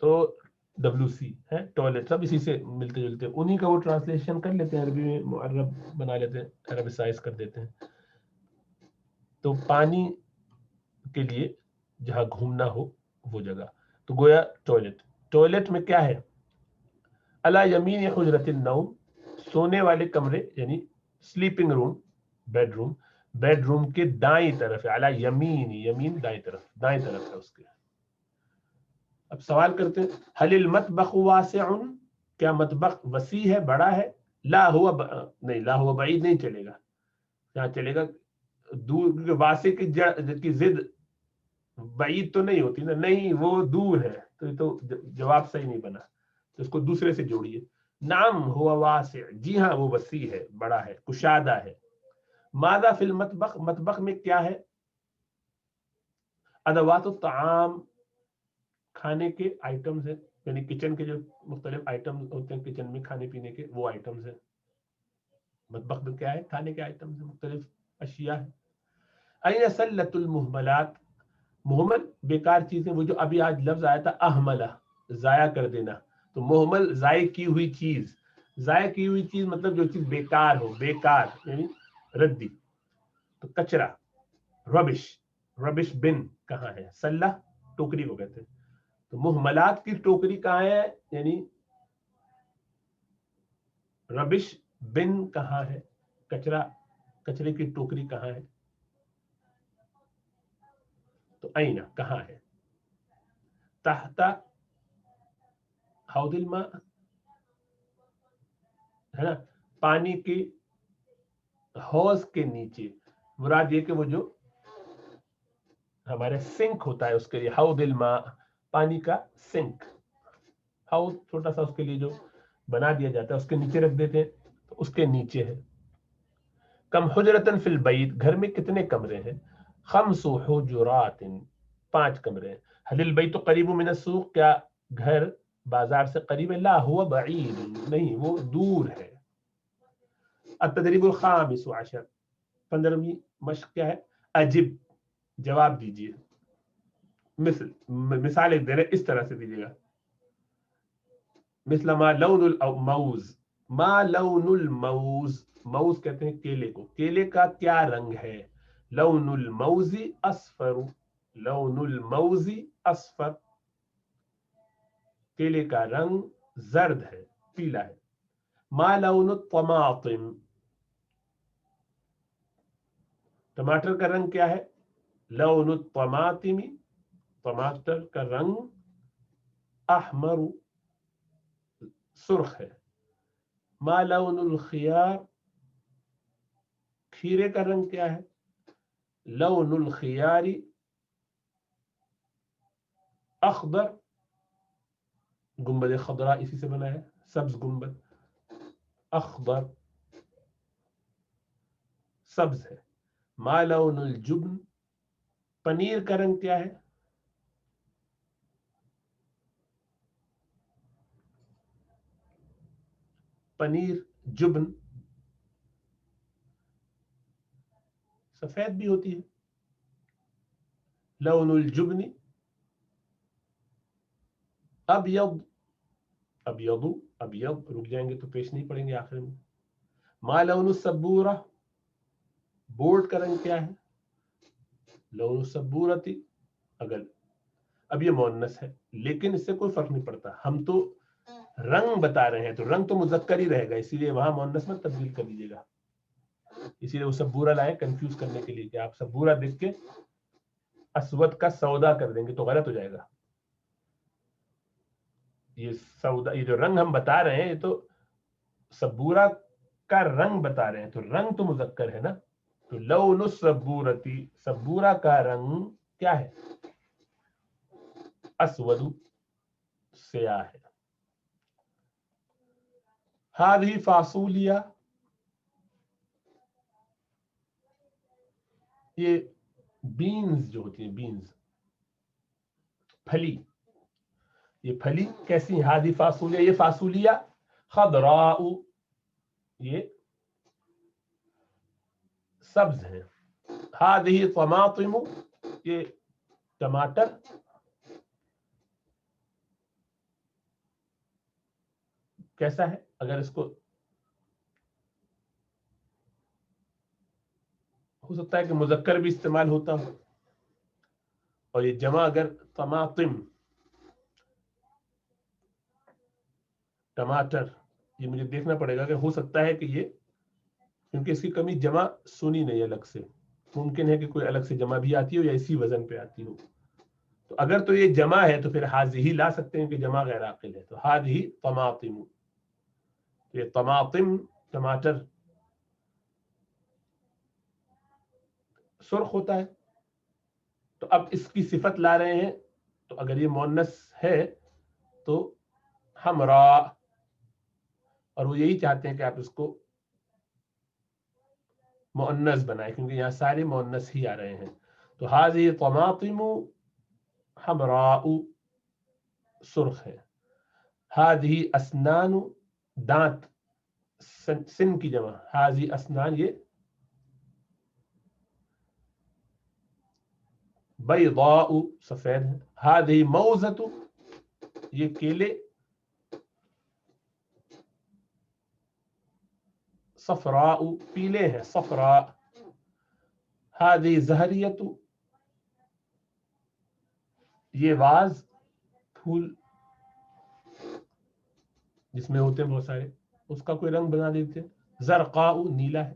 تو WC ہے ٹوائلٹ, سب اسی سے ملتے جلتے, انہی کا وہ ٹرانسلیشن کر لیتے ہیں عربی میں, معرب بنا لیتے ہیں, عربیسائز کر دیتے ہیں. تو پانی کے لیے جہاں گھومنا ہو وہ جگہ. تو گویا ٹوائلٹ میں کیا ہے؟ علی یمین حجرت النوم, سونے والے کمرے یعنی سلیپنگ روم, بیڈ روم کے دائیں طرف ہے. علی یمین, یمین دائیں طرف ہے اس کے. اب سوال کرتے ہیں حل المطبخ واسع, کیا مطبخ وسیع ہے, بڑا ہے؟ لا ہوا نہیں, لا ہوا بعید نہیں چلے گا. کیا چلے گا؟ دور, واسع کی ضد بعید تو نہیں ہوتی نا, نہیں وہ دور ہے, تو یہ تو جواب صحیح نہیں بنا, تو اس کو دوسرے سے جوڑیے. نعم ہوا واسع, جی ہاں وہ وسیع ہے, بڑا ہے, کشادہ ہے. ماذا فی المطبخ, مطبخ میں کیا ہے؟ ادوات الطعام, کھانے کے آئٹمز ہیں, یعنی کچن کے جو مختلف آئٹم ہوتے ہیں کچن میں کھانے پینے کے, وہ آئٹمز ہیں. مطبخ میں کیا ہے؟ کھانے کے آئٹمز ہیں, مختلف اشیاء ہیں. این سلۃ المہملات, مہمل بیکار چیزیں, وہ جو ابھی آج لفظ آیا تھا اہملہ, ضائع کر دینا. تو مہمل ضائع کی ہوئی چیز, ضائع کی ہوئی چیز مطلب جو چیز بیکار ہو, بیکار یعنی ردی. تو کچرا, ربش بن کہاں ہے؟ سلہ ٹوکری کو کہتے ہیں. تو مہملات کی ٹوکری کہاں ہے, یعنی ربش بن کہاں ہے, کچرا کچرے کی ٹوکری کہاں ہے؟ تو اینا کہاں ہے؟ تحت حوض الماء ہے نا، پانی کی حوض کے نیچے، مراد یہ کہ وہ جو ہمارے سنک ہوتا ہے اس کے لیے حوض الماء، پانی کا سنک، حوض چھوٹا سا اس کے لیے جو بنا دیا جاتا ہے اس کے نیچے رکھ دیتے ہیں، تو اس کے نیچے ہے۔ کم حجرتن فی البیت، گھر میں کتنے کمرے ہیں؟ خمس حجرات، 5 کمرے ہیں۔ حل البیت قریب من السوق، کیا گھر بازار سے قریب ہے؟ لا ہوا بعید، نہیں وہ دور ہے۔ التدریب الخامس عشر، 15ویں مشق کیا ہے؟ اجب، جواب دیجیے۔ مثال ایک دے رہے، اس طرح سے دیجیے گا، مثل ما لون الموز، ما لون الموز، موز کہتے ہیں کیلے کو، کیلے کا کیا رنگ ہے؟ لون الموز اصفر، لون الموز اصفر، کیلے کا رنگ زرد ہے، پیلا ہے۔ ما لون الطماطم، ٹماٹر کا رنگ کیا ہے؟ لون الطماطم، ٹماٹر کا رنگ احمر، سرخ ہے۔ ما لون الخيار، کھیرے کا رنگ کیا ہے؟ لون الخيار اخضر، گنبد خضرا اسی سے بنا ہے، سبز گنبد، اخضر سبز ہے۔ ما لون الجبن، پنیر کا رنگ کیا ہے؟ پنیر جبن سفید بھی ہوتی ہے۔ لون الجبن ابیض، ابیض، ابیض، رک جائیں گے تو پیش نہیں پڑیں گے آخر میں۔ ما لون السبورہ، بورڈ کا رنگ کیا ہے؟ لون السبورتی، اگر اب یہ مؤنث ہے لیکن اس سے کوئی فرق نہیں پڑتا، ہم تو رنگ بتا رہے ہیں تو رنگ تو مذکر ہی رہے گا، اسی لیے وہاں مؤنث میں تبدیل کر دیجیے گا، اسی لیے وہ سبورہ لائے کنفیوز کرنے کے لیے کہ آپ سبورہ دیکھ کے اسود کا سودا کر دیں گے تو غلط ہو جائے گا۔ یہ سودا، یہ جو رنگ ہم بتا رہے ہیں یہ تو سبورہ کا رنگ بتا رہے ہیں، تو رنگ تو مذکر ہے نا، تو لون السبورتی، سبورہ کا رنگ کیا ہے؟ اسود، سیاہ ہے۔ هذه فاصولیا، یہ بینز جو ہوتی ہیں، بینز پھلی، یہ پھلی کیسی ہیں؟ هذه فاصولیا، یہ فاصولیا خضراء، یہ سبز ہیں۔ هذه طماطم، یہ ٹماٹر کیسا ہے؟ اگر اس کو ہو سکتا ہے کہ مذکر بھی استعمال ہوتا ہو، اور یہ جمع اگر طماطم، ٹماٹر، یہ مجھے دیکھنا پڑے گا کہ ہو سکتا ہے کہ یہ، کیونکہ اس کی کمی جمع سنی نہیں الگ سے، ممکن ہے کہ کوئی الگ سے جمع بھی آتی ہو یا اسی وزن پہ آتی ہو، تو اگر تو یہ جمع ہے تو پھر ہی لا سکتے ہیں کہ جمع غیر عاقل ہے، تو ہی طماطم، یہ طماطم ٹماٹر سرخ ہوتا ہے، تو اب اس کی صفت لا رہے ہیں، تو اگر یہ مؤنث ہے تو حمراء، اور وہ یہی چاہتے ہیں کہ آپ اس کو مؤنث بنائیں کیونکہ یہاں سارے مؤنث ہی آ رہے ہیں، تو هذه طماطم حمراء، سرخ ہے۔ هذه اسنان، دانت، سن کی جمع، هذه اسنان یہ بیضاء، سفید ہے۔ هذه موزۃ، یہ کیلے صفراء، پیلے ہیں، صفراء۔ هذه زہریت، یہ واز، پھول جس میں ہوتے ہیں بہت سارے، اس کا کوئی رنگ بنا دیتے ہیں۔ زرقاء، نیلا ہے۔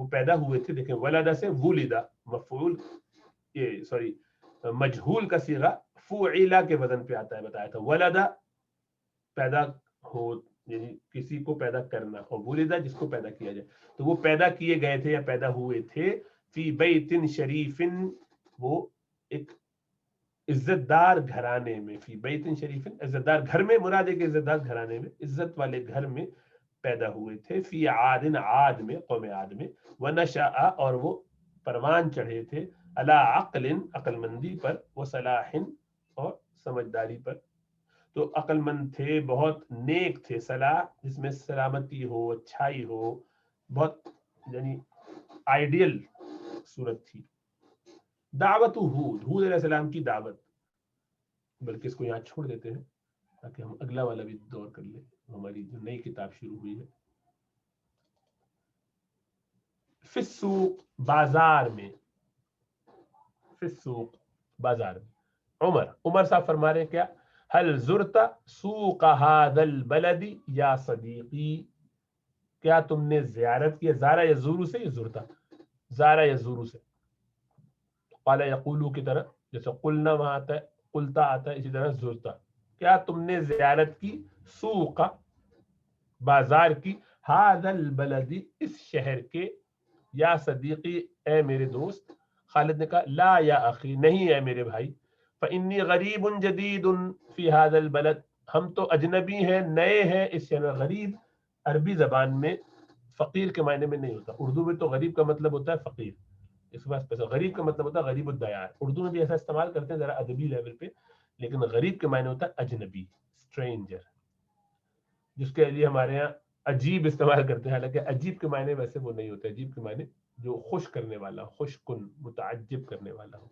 وہ پیدا ہوئے تھے. دیکھیں ولدا سے ولدا مفعول یہ سوری مجہول کا صیغہ فعلا کے وزن پہ آتا ہے, بتایا تھا. ولدا پیدا ہو یعنی کسی کو پیدا کرنا, اور ولدا جس کو پیدا کیا جائے. تو وہ پیدا کیے گئے تھے یا پیدا ہوئے تھے فی بیت شریف, وہ ایک عزت دار گھرانے میں. فی بیت شریف عزت دار گھر میں, مراد ہے کہ عزت دار گھرانے میں, عزت والے گھر میں پیدا ہوئے تھے. فی عاد عاد میں, قوم عاد میں. ونشأ اور وہ پروان چڑھے تھے علی عقل عقل مندی پر, و صلاح اور سمجھداری پر. تو عقل مند تھے, بہت نیک تھے. صلاح جس میں سلامتی ہو, اچھائی ہو, بہت یعنی آئیڈیل صورت تھی. دعوت ہود, ہود علیہ السلام کی دعوت. بلکہ اس کو یہاں چھوڑ دیتے ہیں تاکہ ہم اگلا والا بھی دور کر لیں, ہماری جو نئی کتاب شروع ہوئی ہے. فی السوق بازار میں, فی السوق بازار میں. عمر صاحب فرما رہے ہیں کیا, هل زرت سوق هذا البلد یا صدیقی, کیا تم نے زیارت کی, زارا یزورو سے, یا زرتا زارا یزورو سے. قال یقولو کی طرح, جیسے قلنا وہاں آتا ہے, قلتا آتا ہے, اسی طرح زرتا. کیا تم نے زیارت کی, سوق بازار کی, هذا البلد اس شہر کے, یا صدیقی اے میرے دوست. خالد نے کہا لا یا اخی, نہیں اے میرے بھائی. فإنی غریب جدید فی هذا البلد, ہم تو اجنبی ہیں, نئے ہیں اس شہر. غریب عربی زبان میں فقیر کے معنی میں نہیں ہوتا. اردو میں تو غریب کا مطلب ہوتا ہے فقیر, اس کے پاس پیسہ. غریب کا مطلب ہوتا ہے غریب الدیار. اردو میں بھی ایسا استعمال کرتے ہیں ذرا ادبی لیول پہ, لیکن غریب کے معنی ہوتا ہے اجنبی, اسٹرینجر, جس کے لیے ہمارے یہاں عجیب استعمال کرتے ہیں. حالانکہ عجیب کے معنی ویسے وہ نہیں ہوتے. عجیب کے معنی جو خوش کرنے والا, خوش کن, متعجب کرنے والا ہو.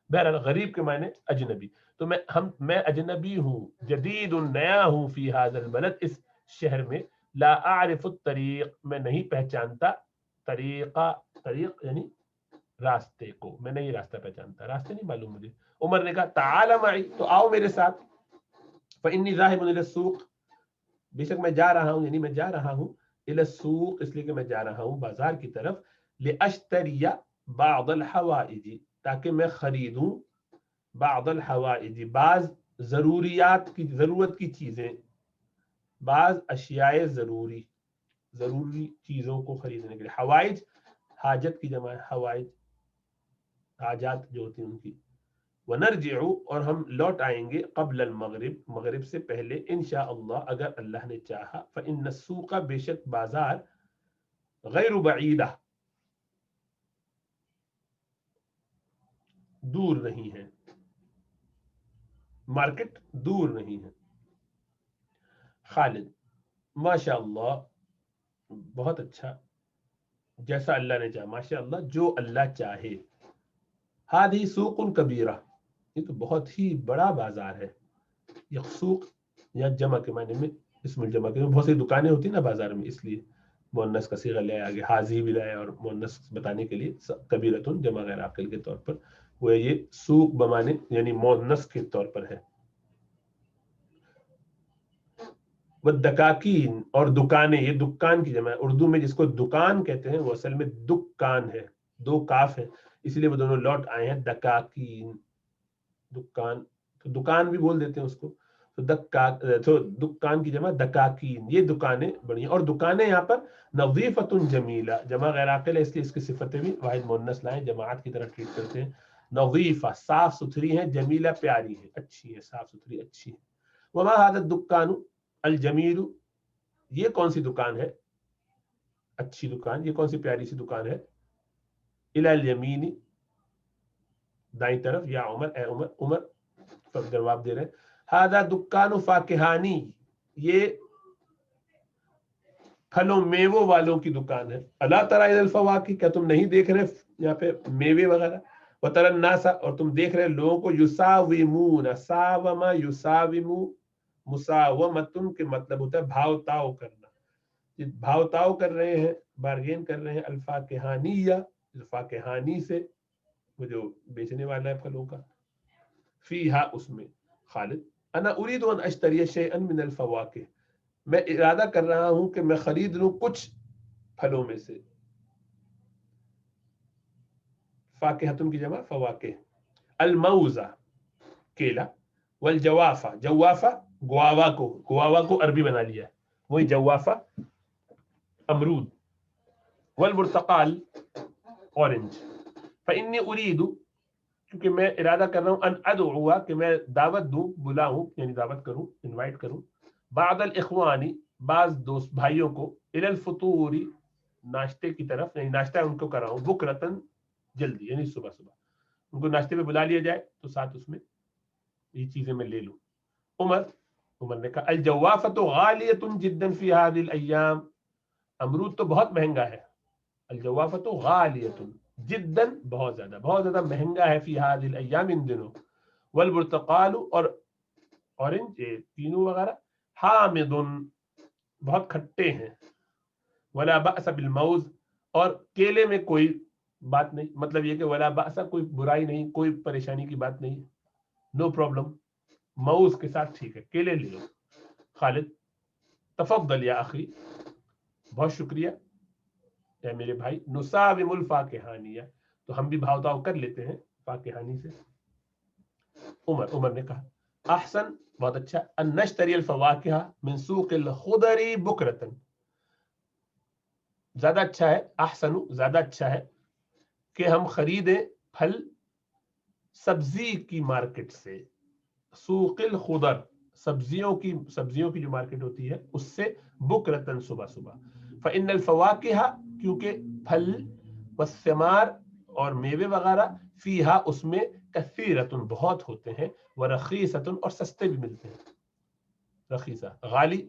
بہرحال غریب کے معنی اجنبی. تو میں اجنبی ہوں, جدید نیا ہوں, فی هذا البلد اس شہر میں. لا اعرف الطریق, میں نہیں پہچانتا طریقہ, طریق یعنی راستے کو, میں نہیں راستہ پہچانتا, راستے نہیں معلوم مجھے. عمر نے کہا تعال معی, تو آؤ میرے ساتھ. فإنی ذاہب الی السوق, بے شک میں جا رہا ہوں, یعنی میں جا رہا ہوں الی السوق, اس لیے کہ میں جا رہا ہوں بازار کی طرف. لأشتری بعض الحوائج, تاکہ میں خریدوں بعض الحوائج, بعض ضروریات کی, ضرورت کی چیزیں, بعض اشیاء ضروری چیزوں کو خریدنے کے لیے. حوائج حاجت کی جمع ہے, حوائج حاجات جو ہوتی ہیں ان کی. ونرجع اور ہم لوٹ آئیں گے قبل المغرب, مغرب سے پہلے, انشاءاللہ اگر اللہ نے چاہا. فإن السوق, بے شک بازار, غیر بعیدہ, دور نہیں ہے, مارکیٹ دور نہیں ہے. خالد ماشاءاللہ, بہت اچھا, جیسا اللہ نے چاہا, ماشاءاللہ جو اللہ چاہے. ہادی سوق کبیرہ, یہ تو بہت ہی بڑا بازار ہے. یہ سوق یا جمع کے معنی میں, اسم الجمع کے, بہت سی دکانیں ہوتی ہیں نا بازار میں, اس لیے مؤنث کا صیغہ لے آگے, حاضی بھی لائے, اور مؤنث بتانے کے لیے کبیرتن جمع غیر عاقل کے طور پر, وہ یہ سوق بمانے یعنی مؤنث کے طور پر ہے. والدکاکین, اور دکانیں, یہ دکان کی جمع ہے. اردو میں جس کو دکان کہتے ہیں وہ اصل میں دکان ہے, دو کاف ہے, اس لیے وہ دونوں لوٹ آئے ہیں. دکاکین, دکان, تو دکان بھی بول دیتے ہیں اس کو. تو دکان کی جمع دکاکین, یہ دکانیں بڑی ہیں. اور دکانیں یہاں پر نظیفۃ جمیلہ, جمع غیر عاقل ہے اس لیے اس کی صفتیں بھی واحد مؤنث لائیں, جماعت کی طرح ٹریٹ کرتے ہیں. نظیفہ, صاف ستھری ہیں. جمیلہ, پیاری ہے, اچھی ہے, صاف ستھری اچھی ہے. وما هذا الدکان الجمیل, یہ کون سی دکان ہے, اچھی دکان, یہ کون سی پیاری سی دکان ہے. الی الیمین, دائیں طرف. یا عمر, اے عمر, عمر جواب دے رہے ہیں. هذا دکان فاکہانی, یہ پھلوں میووں والوں کی دکان ہے. الا تری الی الفواکہ, کیا تم نہیں دیکھ رہے یہاں پہ میوے وغیرہ. وتری الناس, اور تم دیکھ رہے لوگوں کو. یساومون, ساوم یساوم, مساومتن کے مطلب ہوتا ہے بھاؤ تاؤ کرنا, بھاؤ تاؤ کر رہے ہیں, بارگین کر رہے ہیں. الفاکہانیہ, فاکہانی سے, وہ جو بیچنے والا ہے پھلوں کا. فیہا, اس میں. خالد انا اريد ان اشتری شیئا من الفواکہ, میں ارادہ کر رہا ہوں کہ میں خرید لوں کچھ پھلوں میں سے. فاکہتن کی جمع فواکہ. الموزہ کیلا، والجوافہ جوافہ گواوا کو عربی بنا لیا ہے، وہی جوافہ امرود. والبرتقال اورنج. فإنی اريد کیونکہ میں ارادہ کر رہا ہوں ان ادعو کہ میں دعوت دوں، بلاؤں یعنی دعوت کروں، انوائٹ کروں، بعض الاخوانی بعض دوست بھائیوں کو، الی الفطور ناشتے کی طرف، یعنی ناشتہ ان کو کراؤں، بکرتن جلدی یعنی صبح صبح ان کو ناشتے میں بلا لیا جائے تو ساتھ اس میں یہ چیزیں میں لے لوں. عمر نے کہا الجوافۃ غالیۃ جدا فی هذه الايام، امرود تو بہت مہنگا ہے، الجوافۃ غالیۃ جدا بہت زیادہ مہنگا ہے، فی هذه الايام ان دنوں. والبرتقال اور اورنج تینوں وغیرہ، حامض بہت کھٹے ہیں. ولا بأس بالموز اور کیلے میں کوئی بات نہیں، مطلب یہ کہ ولا بأس کوئی برائی نہیں، کوئی پریشانی کی بات نہیں، نو پرابلم، موز کے ساتھ ٹھیک ہے، کیلے لے لو. خالد تفضل یا اخی، بہت شکریہ اے میرے بھائی. نساوم الفاکہانیہ تو ہم بھی بھاؤ تاؤ کر لیتے ہیں فاکہانی سے. عمر نے کہا احسن بہت اچھا، ان نشتری الفواکہ من سوق الخضر بکرتن، زیادہ اچھا ہے، احسن زیادہ اچھا ہے کہ ہم خریدیں پھل سبزی کی مارکیٹ سے، سوق الخضر سبزیوں کی جو مارکیٹ ہوتی ہے اس سے، بکرتن صبح صبح. فإن الفواکہ کیونکہ پھل، والثمار اور میوے وغیرہ، فیہا اس میں، کثیرتن بہت ہوتے ہیں، ورخیصتن اور سستے بھی ملتے ہیں. رخیصہ غالی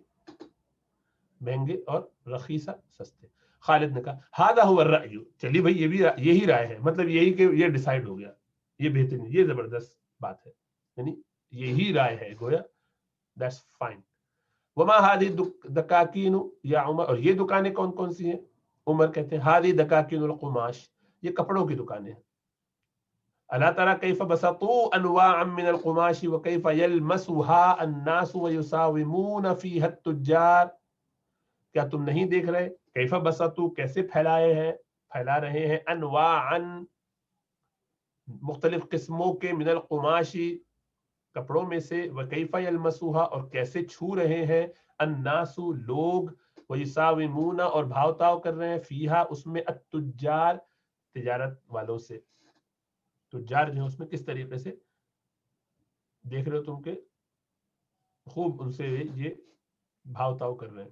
مہنگے اور رخیصہ سستے. خالد نے کہا هذا هو الرأی، چلیے بھائی یہ بھی یہی رائے ہے، مطلب یہی کہ یہ ڈیسائیڈ ہو گیا، یہ بہترین، یہ زبردست بات ہے، یعنی یہی رائے ہے گویا، دیٹس فائن. وما هذه دکاکین یا عمر، اور یہ دکانیں کون کون سی ہیں؟ عمر کہتے ہیں هذه دکاکین القماش، یہ کپڑوں کی دکانیں ہیں. الا ترى كيف بسطوا انواعا من القماش وكيف يلمسها الناس ويساومون فيها التجار، کیا تم نہیں دیکھ رہے؟ کیف بسطوا کیسے پھیلا رہے ہیں، انواعا مختلف قسموں کے، من القماشی کپڑوں میں سے، وکیف یلمسوها اور کیسے چھو رہے ہیں، الناس لوگ، ویساومون اور بھاؤ تاؤ کر رہے ہیں، فیہا اس میں، التجار تجارت والوں سے. تجار جو ہے اس میں کس طریقے سے دیکھ رہے ہو تم کے خوب ان سے یہ بھاؤ تاؤ کر رہے ہیں.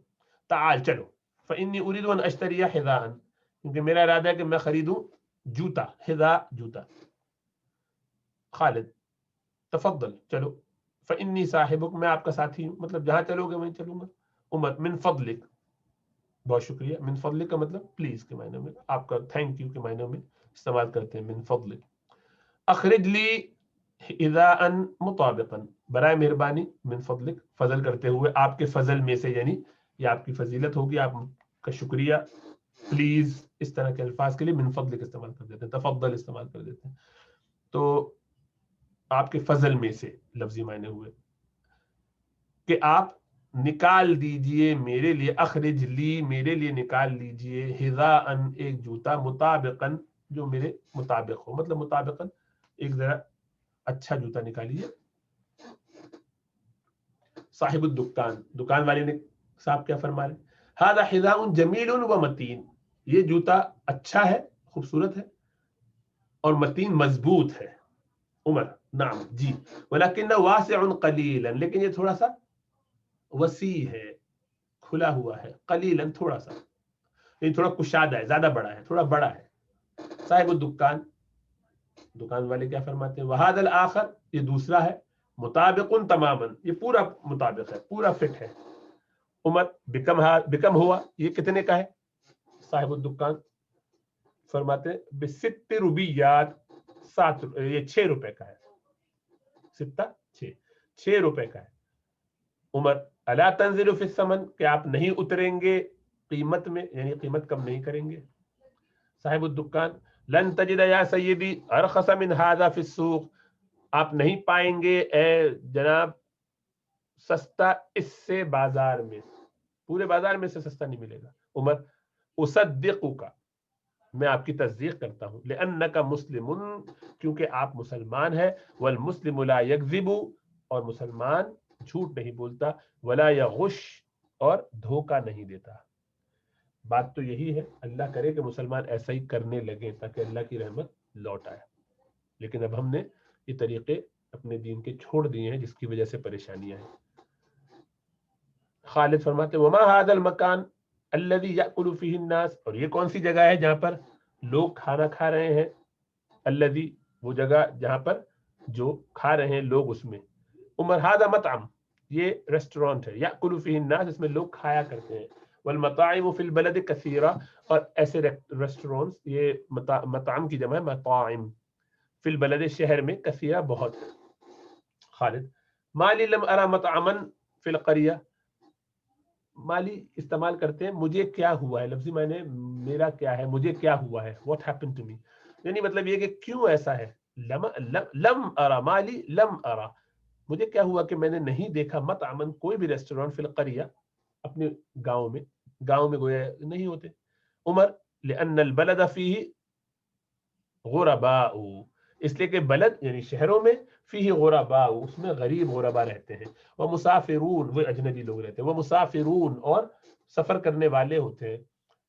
تعال چلو، فإنی اريد ان اشتری حذاء، کیونکہ میرا ارادہ ہے کہ میں خریدوں جوتا، حذاء جوتا. خالد تفضل چلو، فإنی صاحبک میں آپ کا ساتھی ہوں، مطلب جہاں چلو گے وہیں چلوں گا. عمر من فضلک بہت شکریہ، من فضلک کا مطلب پلیز کے معنی میں، آپ کا تھینک یو کے معنی میں استعمال کرتے ہیں من فضلک. اخرج لی حذاء مطابقا، برائے مہربانی، من فضلک فضل کرتے ہوئے، آپ کے فضل میں سے، یعنی یہ آپ کی فضیلت ہوگی، آپ کا شکریہ، پلیز اس طرح کے الفاظ کے لیے من فضلک استعمال کر دیتے ہیں، تفضل استعمال کر دیتے ہیں. تو آپ کے فضل میں سے لفظی معنی ہوئے کہ آپ نکال دیجئے میرے لیے، اخرج لی میرے لیے نکال لیجئے، حذاء ایک جوتا، مطابقا جو میرے مطابق ہو، مطلب مطابقا ایک ذرا اچھا جوتا نکالیے. صاحب الدکان دکان والے نے صاحب کیا فرما رہے، هذا حذاء جمیل ومتین، یہ جوتا اچھا ہے، خوبصورت ہے اور متین مضبوط ہے. عمر نعم جی، ولکن واسع قلیلا، لیکن یہ تھوڑا سا وسیع ہے، کھلا ہوا ہے، قلیلا تھوڑا سا، یہ تھوڑا کشادہ ہے، زیادہ بڑا ہے، تھوڑا بڑا ہے. صاحب الدکان دکان والے کیا فرماتے ہیں، وہذا الآخر یہ دوسرا ہے، مطابق تماما یہ پورا مطابق ہے، پورا فٹ ہے. عمر بکم ہوا یہ کتنے کا ہے؟ صاحب الدکان فرماتے ہیں بست روبیات، یہ 6 روپے کا ہے، ستہ 6 روپے کا ہے. عمر الا تنزل فی الثمن، کہ آپ نہیں اتریں گے قیمت میں، یعنی قیمت کم نہیں کریں گے. صاحب الدکان لن تجد یا سیدی ارخص من هذا فی السوق، آپ نہیں پائیں گے اے جناب سستا اس سے بازار میں، پورے بازار میں سے سستا نہیں ملے گا. عمر اصدقک میں آپ کی تصدیق کرتا ہوں، لأنک مسلم، کیونکہ آپ مسلمان ہے، والمسلم لا یکذب، اور مسلمان جھوٹ نہیں بولتا، ولا یغش، اور دھوکہ نہیں دیتا۔ بات تو یہی ہے، اللہ کرے کہ مسلمان ایسا ہی کرنے لگے تاکہ اللہ کی رحمت لوٹ آئے، لیکن اب ہم نے یہ طریقے اپنے دین کے چھوڑ دیے ہیں، جس کی وجہ سے پریشانیاں ہیں۔ خالد فرماتے وما هذا المکان الذي يأكل فيه الناس، اور یہ کون سی جگہ ہے جہاں پر لوگ کھانا کھا رہے ہیں، الذي، وہ جگہ جہاں پر جو کھا رہے ہیں لوگ اس میں، عمر هذا مطعم، یہ ریسٹورانٹ ہے، يأكل فيه الناس، اس میں لوگ کھایا کرتے ہیں، والمطاعم في البلد كثيرة، اور ایسے ریسٹورانٹس، یہ مطعم کی جمع ہے مطاعم، فی البلد، شہر میں، کثیرہ، بہت۔ خالد مالی لم ارى مطعما فی القریہ، مالی استعمال کرتے ہیں مجھے کیا ہوا ہے، لفظی معنی میرا کیا ہے، مجھے کیا ہوا ہے، what happened to me، یعنی مطلب یہ کہ کیوں ایسا ہے، لم ارى مالی لم ارى، مجھے کیا ہوا کہ میں نے نہیں دیکھا مطعما، کوئی بھی ریسٹورانٹ، فی القریہ، اپنے گاؤں میں گویا نہیں ہوتے۔ عمر لأن البلد فیہ غرباء، اس لیے کہ بلد یعنی شہروں میں، فیہ غرباء، اس میں غریب غربا رہتے ہیں، وہ مسافرون، وہ اجنبی لوگ رہتے ہیں، وہ مسافرون، اور سفر کرنے والے ہوتے ہیں،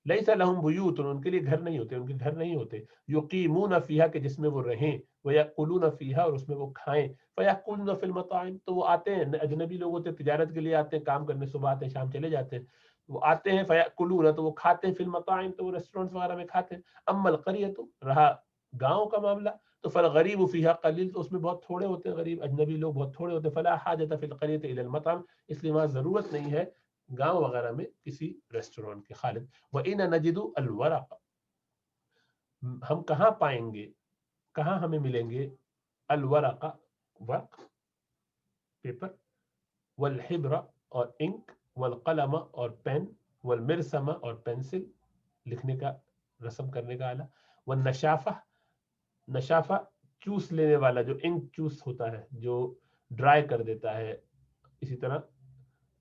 لیس لہم بیوت، ان کے لیے گھر نہیں ہوتے، ان کے گھر نہیں ہوتے، یقیمون فیہا، کہ جس میں وہ رہیں، ویأکلون فیہا، اور اس میں وہ کھائیں، فیأکلون فی المطاعم، تو وہ آتے ہیں، اجنبی لوگ ہوتے ہیں، تجارت کے لیے آتے ہیں، کام کرنے، صبح آتے ہیں شام چلے جاتے ہیں، وہ آتے ہیں، فیأکلون، تو وہ کھاتے ہیں، فی المطاعم، تو وہ ریسٹورنٹس وغیرہ میں کھاتے ہیں، اما القریۃ، رہا گاؤں کا معاملہ، تو فالغریب فیہا قلیل، تو اس میں بہت تھوڑے ہوتے ہیں غریب اجنبی لوگ، بہت تھوڑے ہوتے ہیں، فلا حاجۃ فی القریۃ الی المطعم، اس لیے وہاں ضرورت نہیں ہے گاؤں وغیرہ میں کسی ریسٹورینٹ کے۔ خالد وَإِنَّ نَجِدُ الْوَرَقَ، ہم کہاں پائیں گے، کہاں ہمیں ملیں گے، الورق، ورق، پیپر، والحبر، اور انک، والقلم، اور پین، والمرسم، اور پینسل، لکھنے کا رسم کرنے کا آلہ، والنشافہ، نشافہ چوس لینے والا، جو انک چوس ہوتا ہے، جو ڈرائی کر دیتا ہے، اسی طرح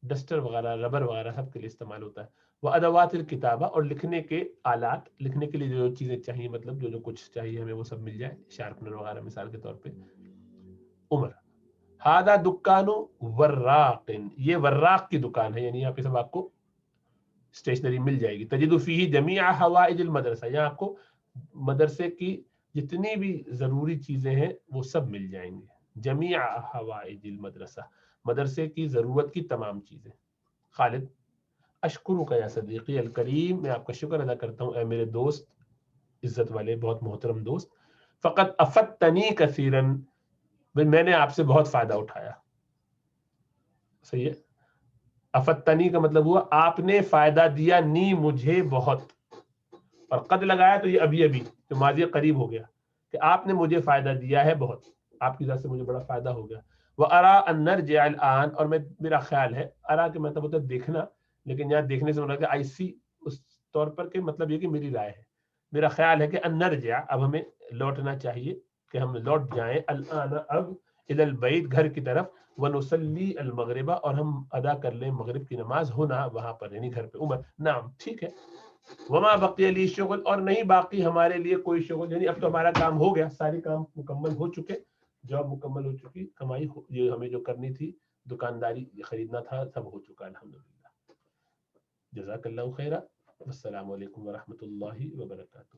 ڈسٹر وغیرہ، ربر وغیرہ سب کے لیے استعمال ہوتا ہے، وہ ادوات الکتابہ، اور لکھنے کے آلات، لکھنے کے لیے جو چیزیں چاہیے، مطلب جو کچھ چاہیے ہمیں وہ سب مل جائے، شارپنر وغیرہ مثال کے طور پہ۔ عمر ہادہ دکان وراق، یہ وراق کی دکان ہے، یعنی یہاں پہ سب آپ کو اسٹیشنری مل جائے گی، تجد فیہ جمیع حوائج المدرسہ، یہاں آپ کو مدرسے کی جتنی بھی ضروری چیزیں ہیں وہ سب مل جائیں گے، جمیع حوائج المدرسہ، مدرسے کی ضرورت کی تمام چیزیں۔ خالد اشکرک یا صدیقی الکریم، میں آپ کا شکر ادا کرتا ہوں اے میرے دوست، عزت والے، بہت محترم دوست، فقط افدتنی کثیرا، میں نے آپ سے بہت فائدہ اٹھایا، صحیح ہے، افدتنی کا مطلب ہوا آپ نے فائدہ دیا، نی مجھے بہت، اور قد لگایا تو یہ ابھی ابھی جو ماضی قریب ہو گیا کہ آپ نے مجھے فائدہ دیا ہے بہت، آپ کی ذات سے مجھے بڑا فائدہ ہو گیا۔ وَأَرَىٰ أَن نَرْجِعَ الْآن، اور میرا خیال ہے، ارا کے مطلب ہوتا ہے دیکھنا، لیکن یہاں دیکھنے سے مراد ہے آئی سی، اس طور پر کہ مطلب یہ کہ میری رائے ہے، میرا خیال ہے کہ ان نرجع، اب ہمیں لوٹنا چاہیے، کہ ہم لوٹ جائیں، الآن، اب، الی البیت، گھر کی طرف، ونصلی المغربہ، اور ہم ادا کر لیں مغرب کی نماز، ہونا، وہاں پر، یعنی گھر پہ۔ عمر نعم، ٹھیک ہے، وما بقی لی شغل، اور نہیں باقی ہمارے لیے کوئی شغل، یعنی اب تو ہمارا کام ہو گیا، سارے کام مکمل ہو چکے، جاب مکمل ہو چکی، کمائی یہ ہمیں جو کرنی تھی، دکانداری خریدنا تھا، سب ہو چکا الحمدللہ۔ جزاک اللہ خیرہ، السلام علیکم ورحمۃ اللہ وبرکاتہ۔